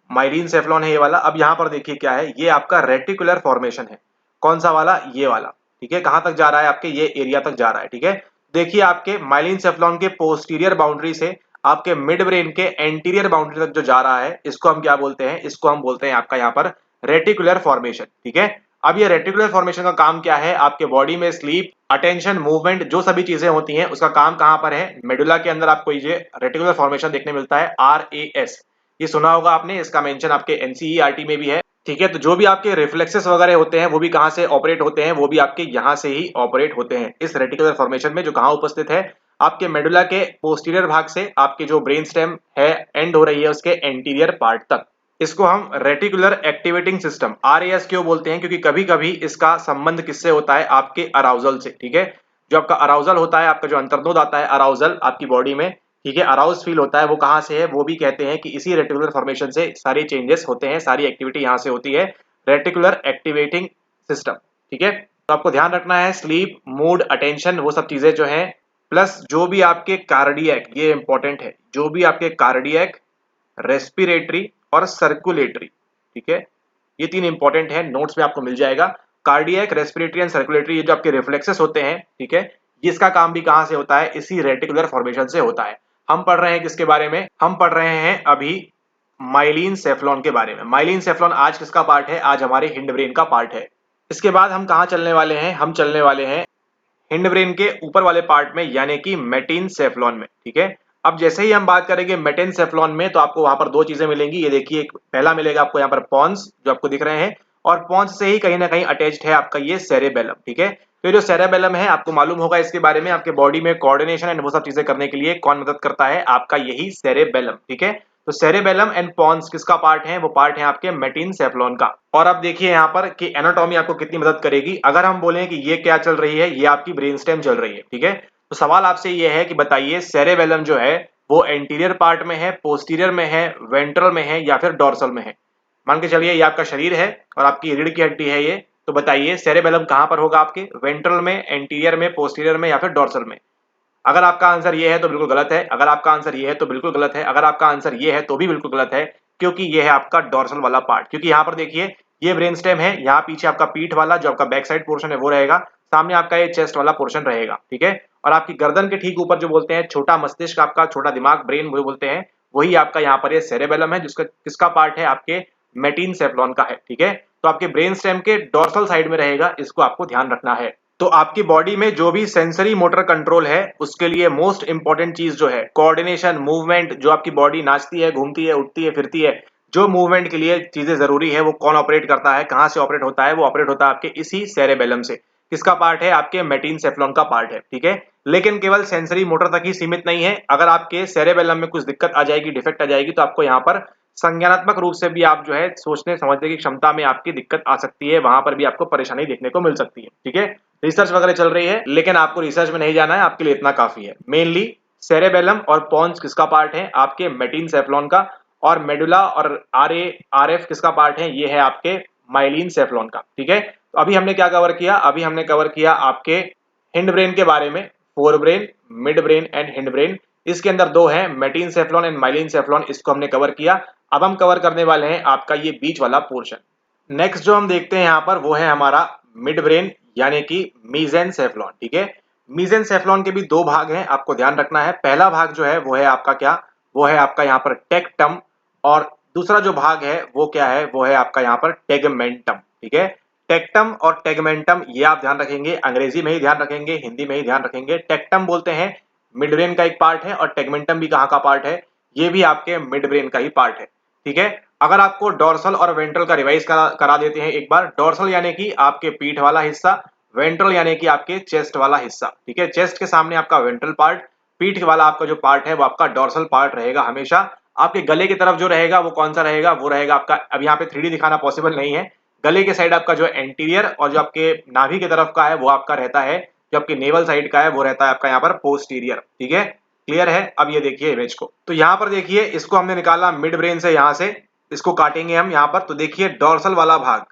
माइलिन सेफ्लॉन है ये वाला। अब यहाँ पर देखिए क्या है, ये आपका रेटिकुलर फॉर्मेशन है। कौन सा वाला? ये वाला। ठीक है, कहां तक जा रहा है? आपके ये एरिया तक जा रहा है। ठीक है, देखिए आपके माइलिन सेफ्लॉन के पोस्टीरियर बाउंड्री से आपके मिड ब्रेन के एंटीरियर बाउंड्री तक जो जा रहा है, इसको हम क्या बोलते हैं? इसको हम बोलते हैं आपका यहाँ पर रेटिकुलर फॉर्मेशन। ठीक है, अब ये रेटिकुलर फॉर्मेशन का काम क्या है? आपके बॉडी में स्लीप, अटेंशन, मूवमेंट, जो सभी चीजें होती हैं उसका काम कहां पर है? मेडुला के अंदर आपको ये रेटिकुलर फॉर्मेशन देखने मिलता है, RAS। ये सुना होगा आपने, इसका मेंशन आपके एनसीईआरटी में भी है। ठीक है, तो जो भी आपके रिफ्लेक्सेस वगैरह होते हैं वो भी कहां से ऑपरेट होते हैं? वो भी आपके यहां से ही ऑपरेट होते हैं, इस रेटिकुलर फॉर्मेशन में, जो कहां उपस्थित है? आपके मेडुला के पोस्टीरियर भाग से आपके जो ब्रेन स्टेम है एंड हो रही है उसके एंटीरियर पार्ट तक। इसको हम रेटिकुलर एक्टिवेटिंग सिस्टम, RAS क्यों बोलते हैं? क्योंकि कभी कभी इसका संबंध किससे होता है? आपके अराउजल से। ठीक है, जो आपका अराउजल होता है, आपका जो अंतर्दोद आता है अराउजल आपकी बॉडी में, ठीक है, अराउज फील होता है, वो कहां से है? वो भी कहते हैं कि इसी रेटिकुलर फॉर्मेशन से सारे चेंजेस होते हैं, सारी एक्टिविटी यहां से होती है, रेटिकुलर एक्टिवेटिंग सिस्टम। ठीक है, तो आपको ध्यान रखना है स्लीप, मूड, अटेंशन, वो सब चीजें जो है, प्लस जो भी आपके कार्डियक, ये इंपॉर्टेंट है, जो भी आपके कार्डियक, रेस्पिरेटरी और सर्कुलेटरी, ठीक है, ये तीन इंपॉर्टेंट है, नोट्स में आपको मिल जाएगा। कार्डियक, रेस्पिरेटरी एंड सर्कुलेटरी, ये जो आपके रिफ्लेक्सेस होते हैं, ठीक है, इसका काम भी कहां से होता है? इसी रेटिकुलर फॉर्मेशन से होता है। हम पढ़ रहे हैं किसके बारे में? हम पढ़ रहे हैं अभी माइलिन सेफ्लॉन के बारे में। माइलिन सेफ्लॉन आज किसका पार्ट है? आज हमारे हिंड ब्रेन का पार्ट है। इसके बाद हम कहां चलने वाले हैं? हम चलने वाले हैं हिंड ब्रेन के ऊपर वाले पार्ट में, यानी कि मेटेनसेफ्लॉन में। ठीक है, अब जैसे ही हम बात करेंगे मेटेनसेफ्लॉन में, तो आपको वहां पर दो चीजें मिलेंगी। ये देखिए, पहला मिलेगा आपको यहाँ पर पॉन्स, जो आपको दिख रहे हैं, और पॉन्स से ही कहीं ना कहीं अटैच्ड है आपका ये सेरेबेलम। ठीक है, तो ये जो सेरेबेलम है, आपको मालूम होगा इसके बारे में, आपके बॉडी में कोऑर्डिनेशन एंड वो सब चीजें करने के लिए कौन मदद करता है? आपका यही सेरेबेलम। ठीक है, तो सेरेबेलम एंड पॉन्स किसका पार्ट है? वो पार्ट है आपके मेटेनसेफ्लॉन का। और अब देखिए यहाँ पर कि एनाटॉमी आपको कितनी मदद करेगी। अगर हम बोलें कि ये क्या चल रही है? ये आपकी ब्रेन स्टेम चल रही है। ठीक है, तो सवाल आपसे ये है कि बताइए सेरेबेलम जो है वो एंटीरियर पार्ट में है, पोस्टीरियर में है, वेंट्रल में है, या फिर डॉर्सल में है? मान के चलिए ये आपका शरीर है और आपकी रीढ़ की हड्डी है ये, तो बताइए सेरेबेलम कहां पर होगा? आपके वेंट्रल में, एंटीरियर में, पोस्टीरियर में, या फिर डॉर्सल में? अगर आपका आंसर ये है तो बिल्कुल गलत है, अगर आपका आंसर ये है तो बिल्कुल गलत है, अगर आपका आंसर ये है तो भी बिल्कुल गलत है, क्योंकि ये है आपका डॉर्सल वाला पार्ट। क्योंकि यहाँ पर देखिए ये ब्रेन स्टेम है, यहाँ पीछे आपका पीठ वाला जो आपका बैक साइड पोर्शन है वो रहेगा, सामने आपका ये चेस्ट वाला पोर्शन रहेगा। ठीक है, और आपकी गर्दन के ठीक ऊपर जो बोलते हैं छोटा मस्तिष्क, आपका छोटा दिमाग, ब्रेन वो बोलते हैं, वही आपका यहाँ पर ये सेरेबेलम है, जिसका किसका पार्ट है? आपके मेटेनसेफ्लॉन का है। ठीक है, तो आपके ब्रेन स्टेम के डॉर्सल साइड में रहेगा, इसको आपको ध्यान रखना है। तो आपकी बॉडी में जो भी सेंसरी मोटर कंट्रोल है, उसके लिए मोस्ट इंपॉर्टेंट चीज जो है कोऑर्डिनेशन, मूवमेंट, जो आपकी बॉडी नाचती है, घूमती है, उठती है, फिरती है, जो मूवमेंट के लिए चीजें जरूरी है, वो कौन ऑपरेट करता है? कहां से ऑपरेट होता है? वो ऑपरेट होता है आपके इसी सेरेबेलम से। किसका पार्ट है? आपके मेटेनसेफ्लॉन का पार्ट है। ठीक है, लेकिन केवल सेंसरी मोटर तक ही सीमित नहीं है। अगर आपके सेरेबेलम में कुछ दिक्कत आ जाएगी, डिफेक्ट आ जाएगी, तो आपको यहाँ पर संज्ञानात्मक रूप से भी आप जो है सोचने समझने की क्षमता में आपकी दिक्कत आ सकती है, वहां पर भी आपको परेशानी देखने को मिल सकती है। ठीक है, रिसर्च वगैरह चल रही है, लेकिन आपको रिसर्च में नहीं जाना है, आपके लिए इतना काफी है। मेनली सेरेबेलम और पॉन्स किसका पार्ट है? आपके मेटेनसेफ्लॉन का। और मेडुला और RF किसका पार्ट है? ये है आपके माइलिन सेफ्लॉन का। ठीक है, तो अभी हमने क्या कवर किया? अभी हमने कवर किया आपके हिंड ब्रेन के बारे में, fore brain, mid brain and hind brain. इसके अंदर दो है, मेटेनसेफ्लॉन एंड माइलिन सेफ्लॉन, इसको हमने कवर किया। अब हम कवर करने वाले हैं आपका ये बीच वाला पोर्शन। नेक्स्ट जो हम देखते हैं यहाँ पर वो है हमारा मिड ब्रेन, यानी कि मीजेनसेफ्लॉन। ठीक है, मीजेनसेफ्लॉन के भी दो भाग हैं, आपको ध्यान रखना है। पहला भाग जो है वो है आपका क्या? वो है आपका यहाँ पर टेक्टम, और दूसरा जो भाग है वो क्या है? वो है आपका यहाँ पर टेगमेंटम। ठीक है, टेक्टम और टेगमेंटम ये आप ध्यान रखेंगे, अंग्रेजी में ही ध्यान रखेंगे, हिंदी में ही ध्यान रखेंगे। टेक्टम बोलते हैं मिड ब्रेन का एक पार्ट है, और टेगमेंटम भी कहाँ का पार्ट है? ये भी आपके मिड ब्रेन का ही पार्ट है। ठीक है, अगर आपको डोर्सल और वेंट्रल का रिवाइज करा देते हैं एक बार। डोर्सल यानी कि आपके पीठ वाला हिस्सा, वेंट्रल यानी कि आपके चेस्ट वाला हिस्सा, ठीक है। चेस्ट के सामने आपका वेंट्रल पार्ट, पीठ वाला आपका जो पार्ट है वो आपका डोर्सल पार्ट रहेगा हमेशा। आपके गले की तरफ जो रहेगा वो कौन सा रहेगा, वो रहेगा आपका, अब यहाँ पे 3D दिखाना पॉसिबल नहीं है, गले के साइड आपका जो एंटीरियर, और जो आपके नाभि की तरफ का है वो आपका रहता है, जो आपके नेवल साइड का है वो रहता है आपका यहाँ पर पोस्टीरियर, ठीक है। क्लियर है। अब ये देखिए इमेज को, तो यहाँ पर देखिए इसको हमने निकाला मिड ब्रेन से, यहाँ से इसको काटेंगे हम यहाँ पर, तो देखिए डोर्सल वाला भाग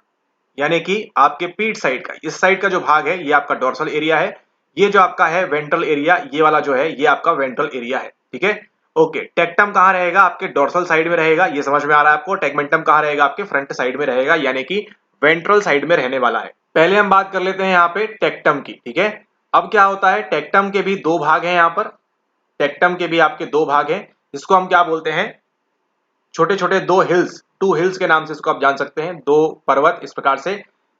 यानी कि आपके पीठ साइड का, इस साइड का जो भाग है ये आपका डोर्सल एरिया है। ये जो आपका है वेंट्रल एरिया, ये वाला जो है ये आपका वेंट्रल एरिया है, ठीक है। ओके, टेक्टम कहाँ रहेगा, आपके डोर्सल साइड में रहेगा, ये समझ में आ रहा है आपको। टेगमेंटम कहाँ रहेगा, आपके फ्रंट साइड में रहेगा, यानी कि वेंट्रल साइड में रहने वाला है। पहले हम बात कर लेते हैं यहाँ पे टेक्टम की, ठीक है। अब क्या होता है, टेक्टम के भी दो भाग हैं यहाँ पर, टेक्टम के भी आपके दो भाग हैं, इसको हम क्या बोलते हैं, छोटे छोटे दो हिल्स, टू हिल्स के नाम से इसको आप जान सकते हैं, दो पर्वत इस प्रकार से,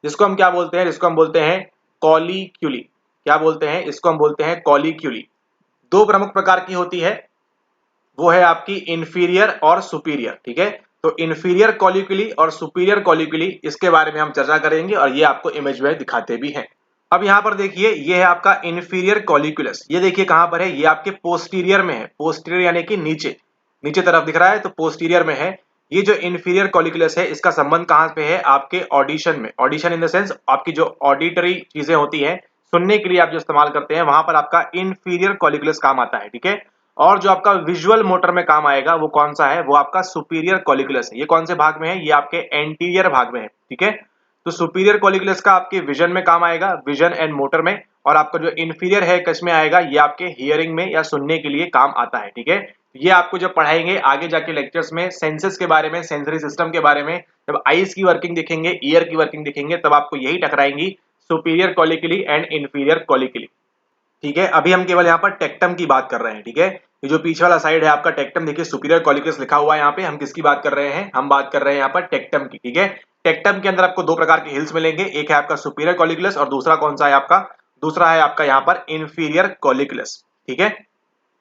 जिसको हम क्या बोलते हैं, जिसको हम बोलते हैं कॉलिक्यूली। क्या बोलते हैं, इसको हम बोलते हैं कॉलिक्यूली। दो प्रमुख प्रकार की होती है, वो है आपकी इंफीरियर और सुपीरियर, ठीक है। तो इंफीरियर कॉलिक्यूली और सुपीरियर कॉलिक्यूली, इसके बारे में हम चर्चा करेंगे और ये आपको इमेज में दिखाते भी हैं। अब यहाँ पर देखिए ये है आपका इंफीरियर कॉलिक्यूलस, ये देखिए कहां पर है, ये आपके पोस्टीरियर में है, पोस्टीरियर यानी कि नीचे, नीचे तरफ दिख रहा है तो पोस्टीरियर में है। ये जो इंफीरियर कॉलिक्यूलस है इसका संबंध कहां पे है, आपके ऑडिशन में, ऑडिशन इन द सेंस आपकी जो ऑडिटरी चीजें होती हैं, सुनने के लिए आप जो इस्तेमाल करते हैं, वहां पर आपका इंफीरियर कॉलिक्यूलस काम आता है, ठीक है। और जो आपका विजुअल मोटर में काम आएगा वो कौन सा है, वो आपका सुपीरियर कॉलिक्यूलस है। ये कौन से भाग में है, ये आपके एंटीरियर भाग में है, ठीक है। तो सुपीरियर कॉलिक्यूलस का आपके विजन में काम आएगा, विजन एंड मोटर में, और आपका जो इंफीरियर है किसमें आएगा, ये आपके हियरिंग में या सुनने के लिए काम आता है, ठीक है। ये आपको जब पढ़ाएंगे आगे जाके लेक्चर्स में सेंसेस के बारे में, सेंसरी सिस्टम के बारे में, जब आईज की वर्किंग दिखेंगे, ईयर की वर्किंग दिखेंगे, तब आपको यही टकराएंगी, सुपीरियर कॉलिक्यूली एंड इंफीरियर कॉलिक्यूली, ठीक है। अभी हम केवल यहाँ पर टेक्टम की बात कर रहे हैं, ठीक है। ये जो पीछे वाला साइड है आपका टेक्टम, देखिए सुपीरियर कॉलिक्यूलस लिखा हुआ है यहाँ पे, हम किसकी बात कर रहे हैं, हम बात कर रहे हैं यहाँ पर टेक्टम की, ठीक है। टेक्टम के अंदर आपको दो प्रकार के हिल्स मिलेंगे, एक है आपका सुपीरियर कॉलिक्यूलस और दूसरा कौन सा है आपका, दूसरा है आपका यहाँ पर इंफीरियर कॉलिक्यूलस, ठीक है।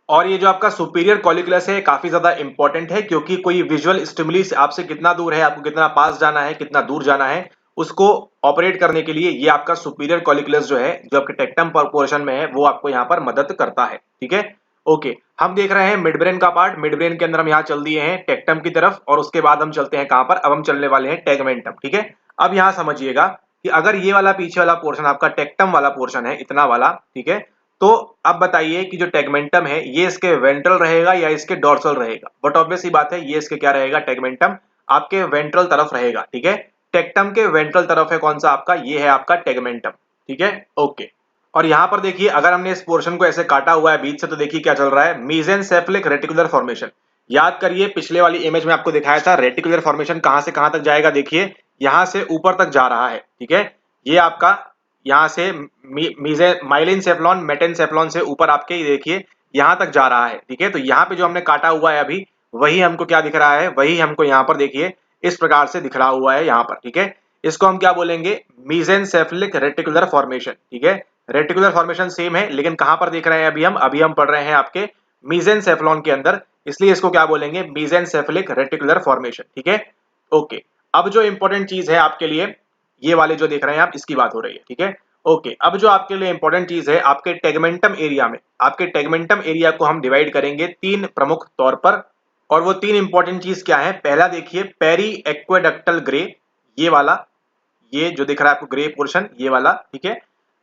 और ये जो आपका सुपीरियर कॉलिक्यूलस है काफी ज्यादा इंपॉर्टेंट है, क्योंकि कोई विजुअल स्टिमुली आपसे कितना दूर है, आपको कितना पास जाना है, कितना दूर जाना है, उसको ऑपरेट करने के लिए ये आपका सुपीरियर कॉलिक्यूलस जो है, जो आपके टेक्टम पोर्शन में है, वो आपको यहाँ पर मदद करता है, ठीक है। ओके, हम देख रहे हैं मिड ब्रेन का पार्ट, मिड ब्रेन के अंदर हम यहाँ चल दिए हैं टेक्टम की तरफ, और उसके बाद हम चलते हैं कहां पर, अब हम चलने वाले हैं टेगमेंटम, ठीक है। अब यहाँ समझिएगा कि अगर ये वाला पीछे वाला पोर्शन आपका टेक्टम वाला पोर्शन है, इतना वाला, ठीक है, तो अब बताइए कि जो टेगमेंटम है ये इसके वेंट्रल रहेगा या इसके डोर्सल रहेगा। बट ऑब्वियस ही बात है, ये इसके क्या रहेगा, टेगमेंटम आपके वेंट्रल तरफ रहेगा, ठीक है। टेक्टम के वेंट्रल तरफ है कौन सा आपका, ये है आपका टेगमेंटम, ठीक है। ओके, और यहां पर देखिए अगर हमने इस पोर्शन को ऐसे काटा हुआ है बीच से, तो देखिए क्या चल रहा है, मेसेनसेफलिक रेटिकुलर फॉर्मेशन। याद करिए पिछले वाली इमेज में आपको दिखाया था रेटिकुलर फॉर्मेशन कहां से कहां तक जाएगा, देखिए यहां से ऊपर तक जा रहा है, ठीक है। ये आपका यहाँ से माइलिन सेफ्लॉन, मेटेनसेफ्लॉन से ऊपर आपके ये देखिए यहाँ तक जा रहा है, ठीक है। तो यहाँ पे जो हमने काटा हुआ है अभी, वही हमको क्या दिख रहा है, वही हमको यहाँ पर देखिए इस प्रकार से दिख रहा हुआ है यहाँ पर, ठीक है। इसको हम क्या बोलेंगे, मेसेनसेफलिक रेटिकुलर फॉर्मेशन, ठीक है। रेटिकुलर फॉर्मेशन सेम है, लेकिन कहां पर देख रहे हैं अभी हम पढ़ रहे हैं आपके मेसेनसेफ्लॉन के अंदर, इसलिए इसको क्या बोलेंगे, मेसेनसेफलिक रेटिकुलर फॉर्मेशन, ठीक है। ओके, अब जो इंपॉर्टेंट चीज है आपके लिए, ये वाले जो देख रहे हैं आप, इसकी बात हो रही है, ठीक है। ओके, अब जो आपके लिए इंपॉर्टेंट चीज है, आपके टेगमेंटम एरिया में, आपके टेगमेंटम एरिया को हम डिवाइड करेंगे तीन प्रमुख तौर पर, और वो तीन इंपॉर्टेंट चीज क्या है, पहला देखिए पेरी एक्वेडक्टल ग्रे, ये वाला, ये जो दिख रहा है आपको ग्रे पोर्शन, ये वाला, ठीक है।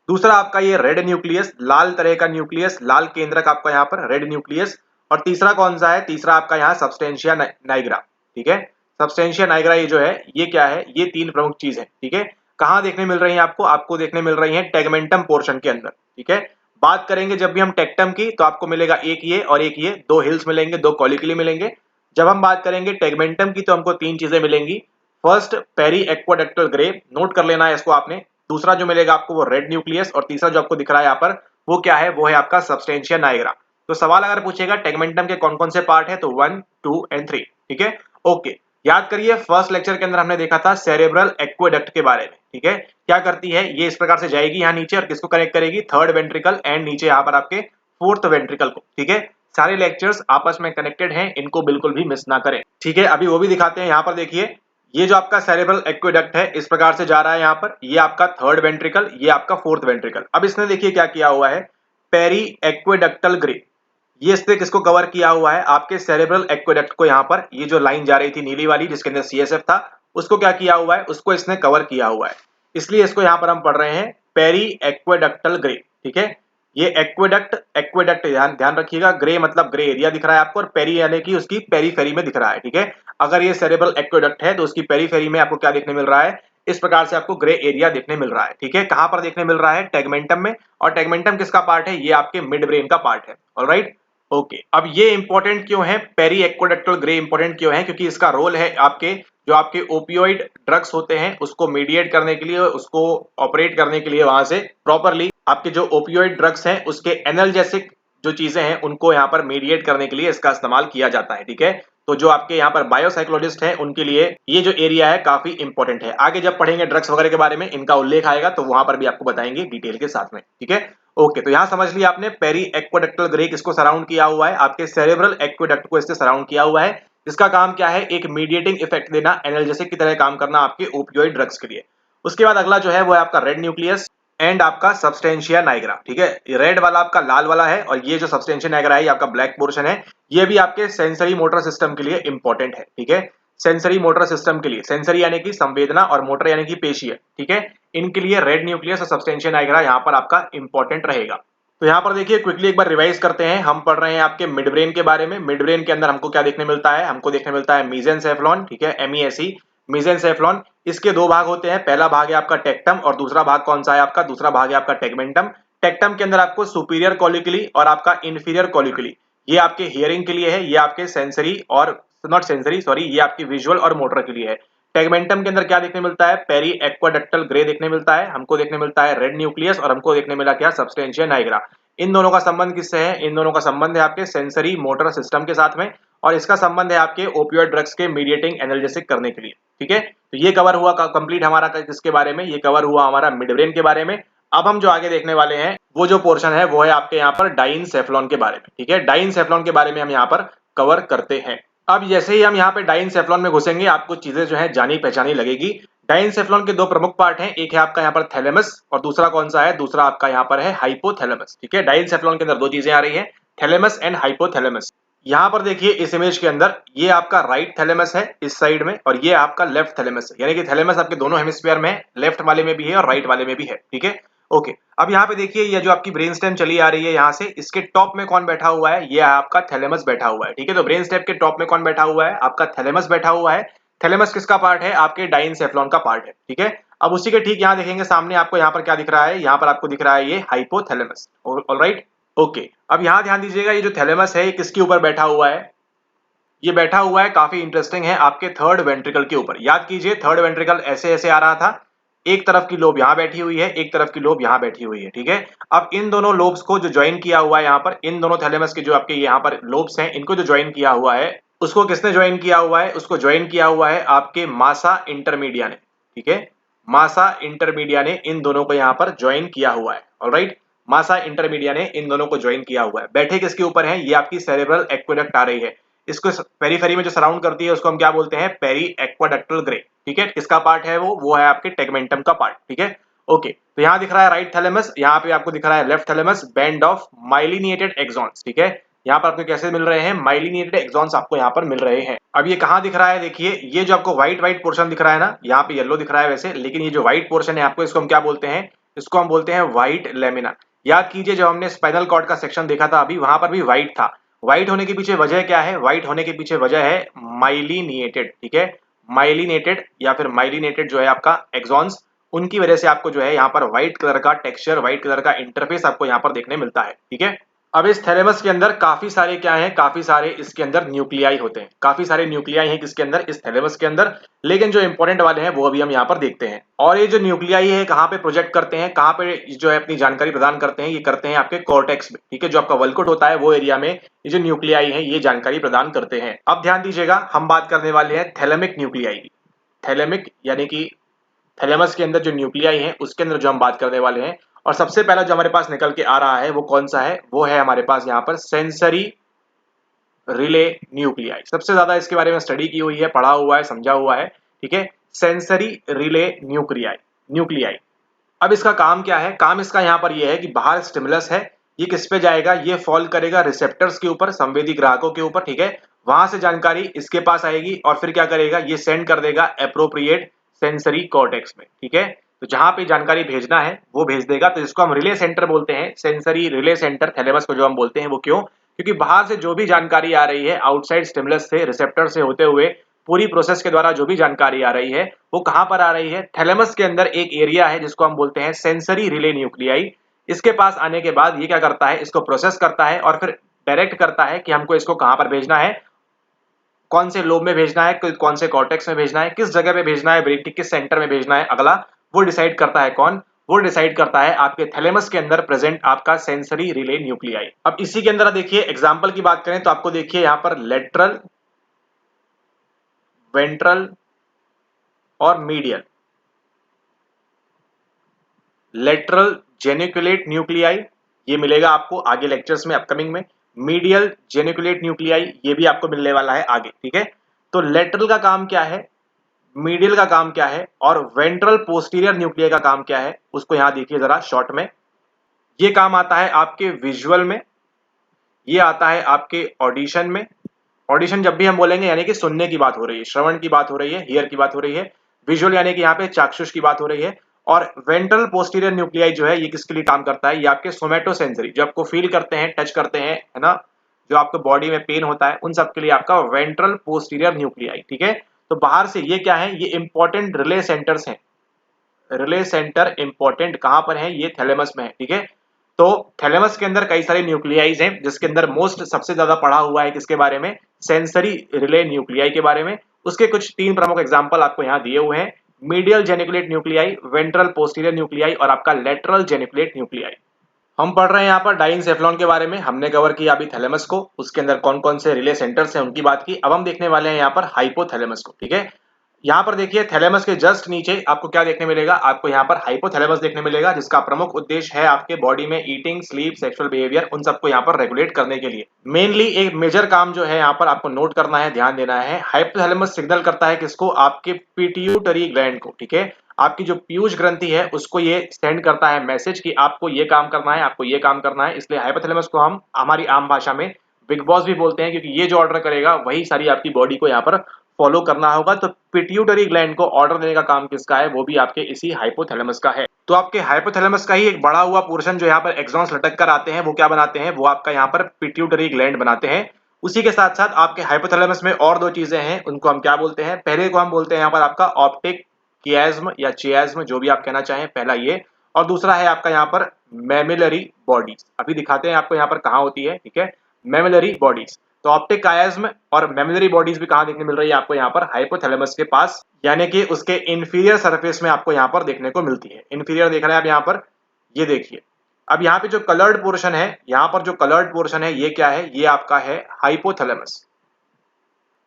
दूसरा आपका ये रेड न्यूक्लियस, लाल तरह का न्यूक्लियस, लाल केंद्रक आपका यहाँ पर रेड न्यूक्लियस, और तीसरा कौन सा है, तीसरा आपका यहाँ सबस्टेंशिया नाइग्रा, ठीक है। सबस्टेंशिया नाइग्रा ये जो है, ये क्या है, ये तीन प्रमुख चीज है, ठीक है। कहाँ देखने मिल रही है आपको देखने मिल रही है टेगमेंटम पोर्शन के अंदर, ठीक है। बात करेंगे जब भी हम टेक्टम की, तो आपको मिलेगा एक ये और एक ये, दो हिल्स मिलेंगे, दो कॉलिक्यूली मिलेंगे। जब हम बात करेंगे टेगमेंटम की, तो हमको तीन चीजें मिलेंगी। फर्स्ट पेरी एक्वाडक्टल ग्रे, नोट कर लेना है इसको आपने। दूसरा जो मिलेगा आपको वो रेड न्यूक्लियस, और तीसरा जो आपको दिख रहा है यहाँ पर, वो क्या है, वो है आपका सबस्टेंशिया नाइग्रा। तो सवाल अगर पूछेगा टेगमेंटम के कौन कौन से पार्ट है, तो 1, 2 एंड 3, ठीक है। ओके, याद करिए फर्स्ट लेक्चर के अंदर हमने देखा था सेरेब्रल एक्वेडक्ट के बारे में, ठीक है। क्या करती है, ये इस प्रकार से जाएगी यहाँ नीचे, और किसको कनेक्ट करेगी, थर्ड वेंट्रिकल एंड नीचे यहाँ पर आपके फोर्थ वेंट्रिकल को, ठीक है। सारे लेक्चर्स आपस में कनेक्टेड हैं, इनको बिल्कुल भी मिस ना करें। ठीक है, अभी वो भी दिखाते हैं। यहाँ पर देखिए, ये जो आपका सेरेब्रल एक्वेडक्ट है इस प्रकार से जा रहा है। यहाँ पर ये आपका थर्ड वेंट्रिकल, ये आपका फोर्थ वेंट्रिकल। अब इसने देखिए क्या किया हुआ है, पेरी एक्वेडक्टल ग्रे, ये इसने किसको कवर किया हुआ है, आपके सेरेब्रल एक्वेडक्ट को। यहाँ पर ये जो लाइन जा रही थी नीली वाली जिसके अंदर सीएसएफ था, उसको क्या किया हुआ है, उसको इसने कवर किया हुआ है। इसलिए इसको यहाँ पर हम पढ़ रहे हैं पेरी एक्वेडक्टल ग्रे। ठीक है, ये एक्वेडक्ट, एक्वेडक्ट ध्यान ध्यान रखिएगा, ग्रे मतलब ग्रे एरिया दिख रहा है आपको, और पेरी यानी कि उसकी पेरीफेरी में दिख रहा है। ठीक है, अगर ये सेरेब्रल एक्वेडक्ट है तो उसकी पेरीफेरी में आपको क्या देखने मिल रहा है, इस प्रकार से आपको ग्रे एरिया देखने मिल रहा है। ठीक है, कहां पर देखने मिल रहा है, टैगमेंटम में। और टैगमेंटम किसका पार्ट है, ये आपके मिड ब्रेन का पार्ट है। Alright, okay. अब ये इंपॉर्टेंट क्यों है, पेरी एक्वेडक्टल ग्रे इंपॉर्टेंट क्यों है, क्योंकि इसका रोल है आपके जो आपके ओपियोइड ड्रग्स होते हैं उसको मीडिएट करने के लिए, उसको ऑपरेट करने के लिए, वहां से प्रॉपरली आपके जो ओपियोइड ड्रग्स हैं उसके एनाल्जेसिक जो चीजें हैं उनको यहाँ पर मीडिएट करने के लिए इसका इस्तेमाल किया जाता है। ठीक है, तो जो आपके यहाँ पर बायोसाइकोलॉजिस्ट हैं उनके लिए ये जो एरिया है काफी इंपॉर्टेंट है। आगे जब पढ़ेंगे ड्रग्स वगैरह के बारे में इनका उल्लेख आएगा तो वहां पर भी आपको बताएंगे डिटेल के साथ में। ठीक है, ओके। तो यहां समझ लिया आपने, पेरी एक्वेडक्टल ग्रे किसको सराउंड किया हुआ है, आपके सेरेब्रल एक्वेडक्ट को इससे सराउंड किया हुआ है। इसका काम क्या है, एक मीडिएटिंग इफेक्ट देना, एनाल्जेसिक की तरह काम करना आपके ओपियोइड ड्रग्स के लिए। उसके बाद अगला जो है वो है आपका रेड न्यूक्लियस एंड आपका सब्सटेंशिया नाइग्रा। ठीक है, रेड वाला आपका लाल वाला है और ये जो सब्सटेंशिया नाइग्रा है ये आपका ब्लैक पोर्शन है। ये भी आपके सेंसरी मोटर सिस्टम के लिए इंपॉर्टेंट है। ठीक है, सेंसरी मोटर सिस्टम के लिए, सेंसरी यानी कि संवेदना और मोटर यानी कि पेशीय। ठीक है, इनके लिए रेड न्यूक्लियस और सब्सटेंशिया नाइग्रा यहाँ पर आपका इंपॉर्टेंट रहेगा। तो यहाँ पर देखिए क्विकली एक बार रिवाइज करते हैं। हम पढ़ रहे हैं आपके मिड ब्रेन के बारे में। मिड ब्रेन के अंदर हमको क्या देखने मिलता है, हमको देखने मिलता है मीजेंसेफ्लॉन। ठीक है, MESE, मीजेंसेफ्लॉन। इसके दो भाग होते हैं, पहला भाग है आपका टेक्टम और दूसरा भाग कौन सा है आपका, दूसरा भाग है आपका टेगमेंटम। टेक्टम के अंदर आपको सुपीरियर कॉलिक्युली और आपका इंफीरियर कॉलिक्युली, ये आपके हियरिंग के लिए है, ये आपके सेंसरी और नॉट सेंसरी सॉरी, ये आपकी विजुअल और मोटर के लिए है। टेगमेंटम के अंदर क्या देखने मिलता है, पेरी एक्वाडक्टल ग्रे देखने मिलता है, हमको देखने मिलता है रेड न्यूक्लियस और हमको देखने मिला क्या, सब्सटेंशिया नाइग्रा। इन दोनों का संबंध किससे है, इन दोनों का संबंध है आपके सेंसरी मोटर सिस्टम के साथ में, और इसका संबंध है आपके ओपियोइड ड्रग्स के मीडिएटिंग एनाल्जेसिक करने के लिए। ठीक है, तो ये कवर हुआ कंप्लीट हमारा किसके बारे में, ये कवर हुआ हमारा मिड ब्रेन के बारे में। अब हम जो आगे देखने वाले हैं वो जो पोर्शन है वो है आपके यहाँ पर डाइनसेफ्लॉन के बारे में। ठीक है, डाइनसेफ्लॉन के बारे में हम यहाँ पर कवर करते हैं। अब जैसे ही हम यहाँ पे डाइनसेफ्लॉन में घुसेंगे आपको चीजें जो है जानी पहचानी लगेगी। डाइनसेफ्लॉन के दो प्रमुख पार्ट हैं, एक है आपका यहाँ पर थैलेमस और दूसरा कौन सा है, दूसरा आपका यहाँ पर है हाइपोथैलेमस। ठीक है, डाइनसेफ्लॉन के अंदर दो चीजें आ रही है, थैलेमस एंड हाइपोथैलेमस। यहाँ पर देखिए इस इमेज के अंदर ये आपका राइट थैलेमस है इस साइड में, और ये आपका लेफ्ट थैलेमस है, यानी कि थैलेमस आपके दोनों हेमिस्फीयर में है, लेफ्ट वाले में भी है और राइट वाले में भी है। ठीक है, ओके। अब यहाँ पे देखिए ये जो आपकी ब्रेन स्टेम चली आ रही है यहाँ से, इसके टॉप में कौन बैठा हुआ है, ये आपका थैलेमस बैठा हुआ है। ठीक है, तो ब्रेन स्टेम के टॉप में कौन बैठा हुआ है, आपका थैलेमस बैठा हुआ है। थैलेमस किसका पार्ट है, आपके डाइनसेफ्लॉन का पार्ट है। ठीक है, अब उसी के ठीक यहाँ देखेंगे सामने आपको यहाँ पर क्या दिख रहा है, यहाँ पर आपको दिख रहा है ये हाइपोथैलेमस। Alright, okay. अब यहाँ ध्यान दीजिएगा, ये जो थैलेमस है ये किसके ऊपर बैठा हुआ है, ये बैठा हुआ है, काफी इंटरेस्टिंग है, आपके थर्ड वेंट्रिकल के ऊपर। याद कीजिए थर्ड वेंट्रिकल ऐसे ऐसे आ रहा था, एक तरफ की लोब यहाँ बैठी हुई है, एक तरफ की लोब यहाँ बैठी हुई है। ठीक है, अब इन दोनों लोब्स को जो ज्वाइन किया हुआ है यहाँ पर, इन दोनों थैलेमस के जो आपके यहाँ पर लोब्स हैं इनको जो ज्वाइन किया हुआ है, उसको किसने ज्वाइन किया हुआ है, उसको ज्वाइन किया हुआ है आपके मासा इंटरमीडिया ने। ठीक है, मासा इंटरमीडिया ने इन दोनों को यहाँ पर ज्वाइन किया हुआ है। ऑलराइट, मासा इंटरमीडिया ने इन दोनों को ज्वाइन किया हुआ है। बैठे किसके ऊपर है, ये आपकी सेरेब्रल एक्वेडक्ट आ रही है, इसको पेरीफेरी में जो सराउंड करती है उसको हम क्या बोलते हैं, पेरी एक्वाडक्टल ग्रे। ठीक है, किसका पार्ट है वो है आपके टेगमेंटम का पार्ट। ठीक है, ओके। तो यहाँ दिख रहा है राइट थैलेमस, यहाँ पे आपको दिख रहा है left thalamus, band of myelinated axons. ठीक है, यहाँ पर आपको कैसे मिल रहे हैं, माइलिनेटेड एक्सॉन्स आपको यहाँ पर मिल रहे हैं। अब ये कहाँ दिख रहा है, देखिए ये जो आपको व्हाइट व्हाइट पोर्शन दिख रहा है ना, यहाँ पे येलो दिख रहा है वैसे, लेकिन ये जो व्हाइट पोर्शन है आपको, इसको हम क्या बोलते हैं, इसको हम बोलते हैं व्हाइट लेमिना। याद कीजिए जब हमने स्पाइनल कॉर्ड का सेक्शन देखा था अभी, वहां पर भी व्हाइट था। व्हाइट होने के पीछे वजह क्या है, व्हाइट होने के पीछे वजह है माइलिनेटेड। ठीक है, माइलिनेटेड या फिर माइलिनेटेड जो है आपका एक्सॉन्स, उनकी वजह से आपको जो है यहाँ पर व्हाइट कलर का टेक्सचर, व्हाइट कलर का इंटरफेस आपको यहाँ पर देखने मिलता है। ठीक है, अब इस थैलेमस के अंदर काफी सारे क्या हैं, काफी सारे इसके अंदर न्यूक्लियाई होते हैं, काफी सारे न्यूक्लियाई हैं किसके अंदर, इस थैलेमस के अंदर। लेकिन जो इंपॉर्टेंट वाले हैं वो अभी हम यहाँ पर देखते हैं। और ये जो न्यूक्लियाई है कहाँ पे प्रोजेक्ट करते हैं, कहाँ पे जो है अपनी जानकारी प्रदान करते हैं, ये करते हैं आपके कॉर्टेक्स में। ठीक है, जो आपका वल्कुट होता है वो एरिया में ये जो न्यूक्लियाई है ये जानकारी प्रदान करते हैं। अब ध्यान दीजिएगा, हम बात करने वाले हैं थैलेमिक न्यूक्लियाई की। थैलेमिक यानी कि थैलेमस के अंदर जो न्यूक्लियाई है उसके अंदर जो हम बात करने वाले हैं, और सबसे पहला जो हमारे पास निकल के आ रहा है वो कौन सा है, वो है हमारे पास यहाँ पर सेंसरी रिले न्यूक्लियाई। सबसे ज्यादा इसके बारे में स्टडी की हुई है, पढ़ा हुआ है, समझा हुआ है, ठीक है, सेंसरी रिले न्यूक्लियाई। अब इसका काम क्या है? काम इसका यहाँ पर यह है कि बाहर स्टिमुलस है, ये किस पे जाएगा? ये फॉल करेगा रिसेप्टर्स के ऊपर, संवेदी ग्राहकों के ऊपर, ठीक है। वहां से जानकारी इसके पास आएगी और फिर क्या करेगा? ये सेंड कर देगा एप्रोप्रिएट सेंसरी कॉर्टेक्स में, ठीक है। तो जहां पे जानकारी भेजना है वो भेज देगा। तो इसको हम रिले सेंटर बोलते हैं, सेंसरी रिले सेंटर थैलेमस को जो हम बोलते हैं। वो क्यों? क्योंकि बाहर से जो भी जानकारी आ रही है आउटसाइड स्टिमुलस से, रिसेप्टर से होते हुए, पूरी प्रोसेस के द्वारा जो भी जानकारी आ रही है वो कहां पर आ रही है? थैलेमस के अंदर एक एरिया है जिसको हम बोलते हैं सेंसरी रिले न्यूक्लियाई। इसके पास आने के बाद ये क्या करता है? इसको प्रोसेस करता है और फिर डायरेक्ट करता है कि हमको इसको कहां पर भेजना है, कौन से लोब में भेजना है, कौन से कॉर्टेक्स में भेजना है, किस जगह पे भेजना है, ब्रेन के किस सेंटर में भेजना है अगला, वो डिसाइड करता है कौन? वो डिसाइड करता है आपके थैलेमस के अंदर प्रेजेंट आपका सेंसरी रिले न्यूक्लियाई। अब इसी के अंदर देखिए एग्जांपल की बात करें तो आपको देखिए यहां पर लेटरल, वेंट्रल और मीडियल। लेटरल जेनिकुलेट न्यूक्लियाई ये मिलेगा आपको आगे लेक्चर्स में, अपकमिंग में। मीडियल जेनिकुलेट न्यूक्लियाई ये भी आपको मिलने वाला है आगे, ठीक है। तो लेटरल का काम क्या है, मीडियल का काम क्या है और वेंट्रल पोस्टीरियर न्यूक्लियाई का काम क्या है, उसको यहां देखिए जरा शॉर्ट में। ये काम आता है आपके विजुअल में, ये आता है आपके ऑडिशन में। ऑडिशन जब भी हम बोलेंगे यानी कि सुनने की बात हो रही है, श्रवण की बात हो रही है, हियर की बात हो रही है। विजुअल यानी कि यहाँ पे चाक्षुष की बात हो रही है। और वेंट्रल पोस्टीरियर न्यूक्लियाई जो है ये किसके लिए काम करता है? ये आपके सोमेटोसेंसरी, जो आपको फील करते हैं, टच करते हैं, है ना, जो आपको बॉडी में पेन होता है, उन सब के लिए आपका वेंट्रल पोस्टीरियर न्यूक्लियाई, ठीक है। तो बाहर से ये क्या है? ये इंपॉर्टेंट रिले सेंटर्स हैं। रिले सेंटर इंपॉर्टेंट कहां पर है? ये थैलेमस में है, ठीक है। तो थैलेमस के अंदर कई सारे न्यूक्लियाइज हैं, जिसके अंदर मोस्ट सबसे ज्यादा पढ़ा हुआ है किसके बारे में? सेंसरी रिले न्यूक्लियाई के बारे में। उसके कुछ 3 प्रमुख एग्जांपल आपको यहां दिए हुए हैं। Medial geniculate nuclei, ventral posterior nuclei और आपका लेटरल जेनिकुलेट न्यूक्लियाई। हम पढ़ रहे हैं यहाँ पर डाइनसेफ्लॉन के बारे में। हमने कवर किया अभी थैलेमस को, उसके अंदर कौन कौन से रिले सेंटर्स हैं उनकी बात की। अब हम देखने वाले हैं यहाँ पर हाइपोथैलेमस को, ठीक है। यहाँ पर देखिए थैलेमस के जस्ट नीचे आपको क्या देखने मिलेगा? आपको यहाँ पर हाइपोथैलेमस देखने मिलेगा, जिसका प्रमुख उद्देश्य है आपके बॉडी में ईटिंग, स्लीप, सेक्सुअल बिहेवियर, उन सबको यहाँ पर रेगुलेट करने के लिए। मेनली एक मेजर काम जो है यहाँ पर आपको नोट करना है, ध्यान देना है। हाइपोथैलेमस सिग्नल करता है किसको? आपके पिट्यूटरी ग्लैंड को, ठीक है। आपकी जो पीयूष ग्रंथि है उसको ये सेंड करता है मैसेज कि आपको ये काम करना है, आपको ये काम करना है। इसलिए हाइपोथैलेमस को हम हमारी आम भाषा में बिग बॉस भी बोलते हैं, क्योंकि ये जो ऑर्डर करेगा वही सारी आपकी बॉडी को यहाँ पर फॉलो करना होगा। तो पिट्यूटरी ग्लैंड को ऑर्डर देने का काम किसका है? वो भी आपके इसी हाइपोथैलेमस का है। तो आपके हाइपोथैलेमस का ही एक बड़ा हुआ पोर्शन जो यहाँ पर एक्सॉन्स लटक कर आते हैं, वो क्या बनाते हैं? वो आपका यहाँ पर पिट्यूटरी ग्लैंड बनाते हैं। उसी के साथ साथ आपके हाइपोथैलेमस में और 2 चीजें हैं, उनको हम क्या बोलते हैं? पहले को हम बोलते हैं यहाँ पर आपका ऑप्टिक कियाज्म या चियाज्म, जो भी आप कहना चाहें, पहला ये। और दूसरा है आपका यहाँ पर मैमिलरी बॉडीज। अभी दिखाते हैं आपको यहाँ पर कहाँ होती है, ठीक है, मैमिलरी बॉडीज। तो ऑप्टिक कायाज्म और मैमिलरी बॉडीज भी कहाँ देखने मिल रही है आपको? यहाँ पर हाइपोथैलेमस के पास, यानी कि उसके इंफीरियर सरफेस में आपको यहाँ पर देखने को मिलती है। इंफीरियर देख रहे हैं आप यहाँ पर, ये देखिए। अब यहाँ पे जो कलर्ड पोर्शन है, यहाँ पर जो कलर्ड पोर्शन है ये क्या है? ये आपका है हाइपोथैलेमस,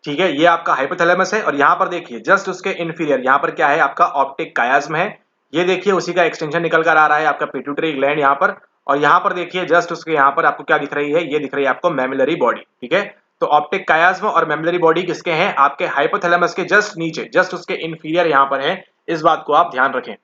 ठीक है। ये आपका हाइपोथैलेमस है। और यहाँ पर देखिए जस्ट उसके इंफीरियर यहाँ पर क्या है? आपका ऑप्टिक कायाज्म है। ये देखिए उसी का एक्सटेंशन निकल कर आ रहा है आपका पिट्यूटरी ग्लैंड यहाँ पर। और यहाँ पर देखिए जस्ट उसके यहाँ पर आपको क्या दिख रही है? ये दिख रही है आपको मैमिलरी बॉडी, ठीक है। तो ऑप्टिक कायाज्म और मैमिलरी बॉडी किसके हैं? आपके हाइपोथैलेमस के जस्ट नीचे, जस्ट उसके इंफीरियर यहाँ पर है। इस बात को आप ध्यान रखें।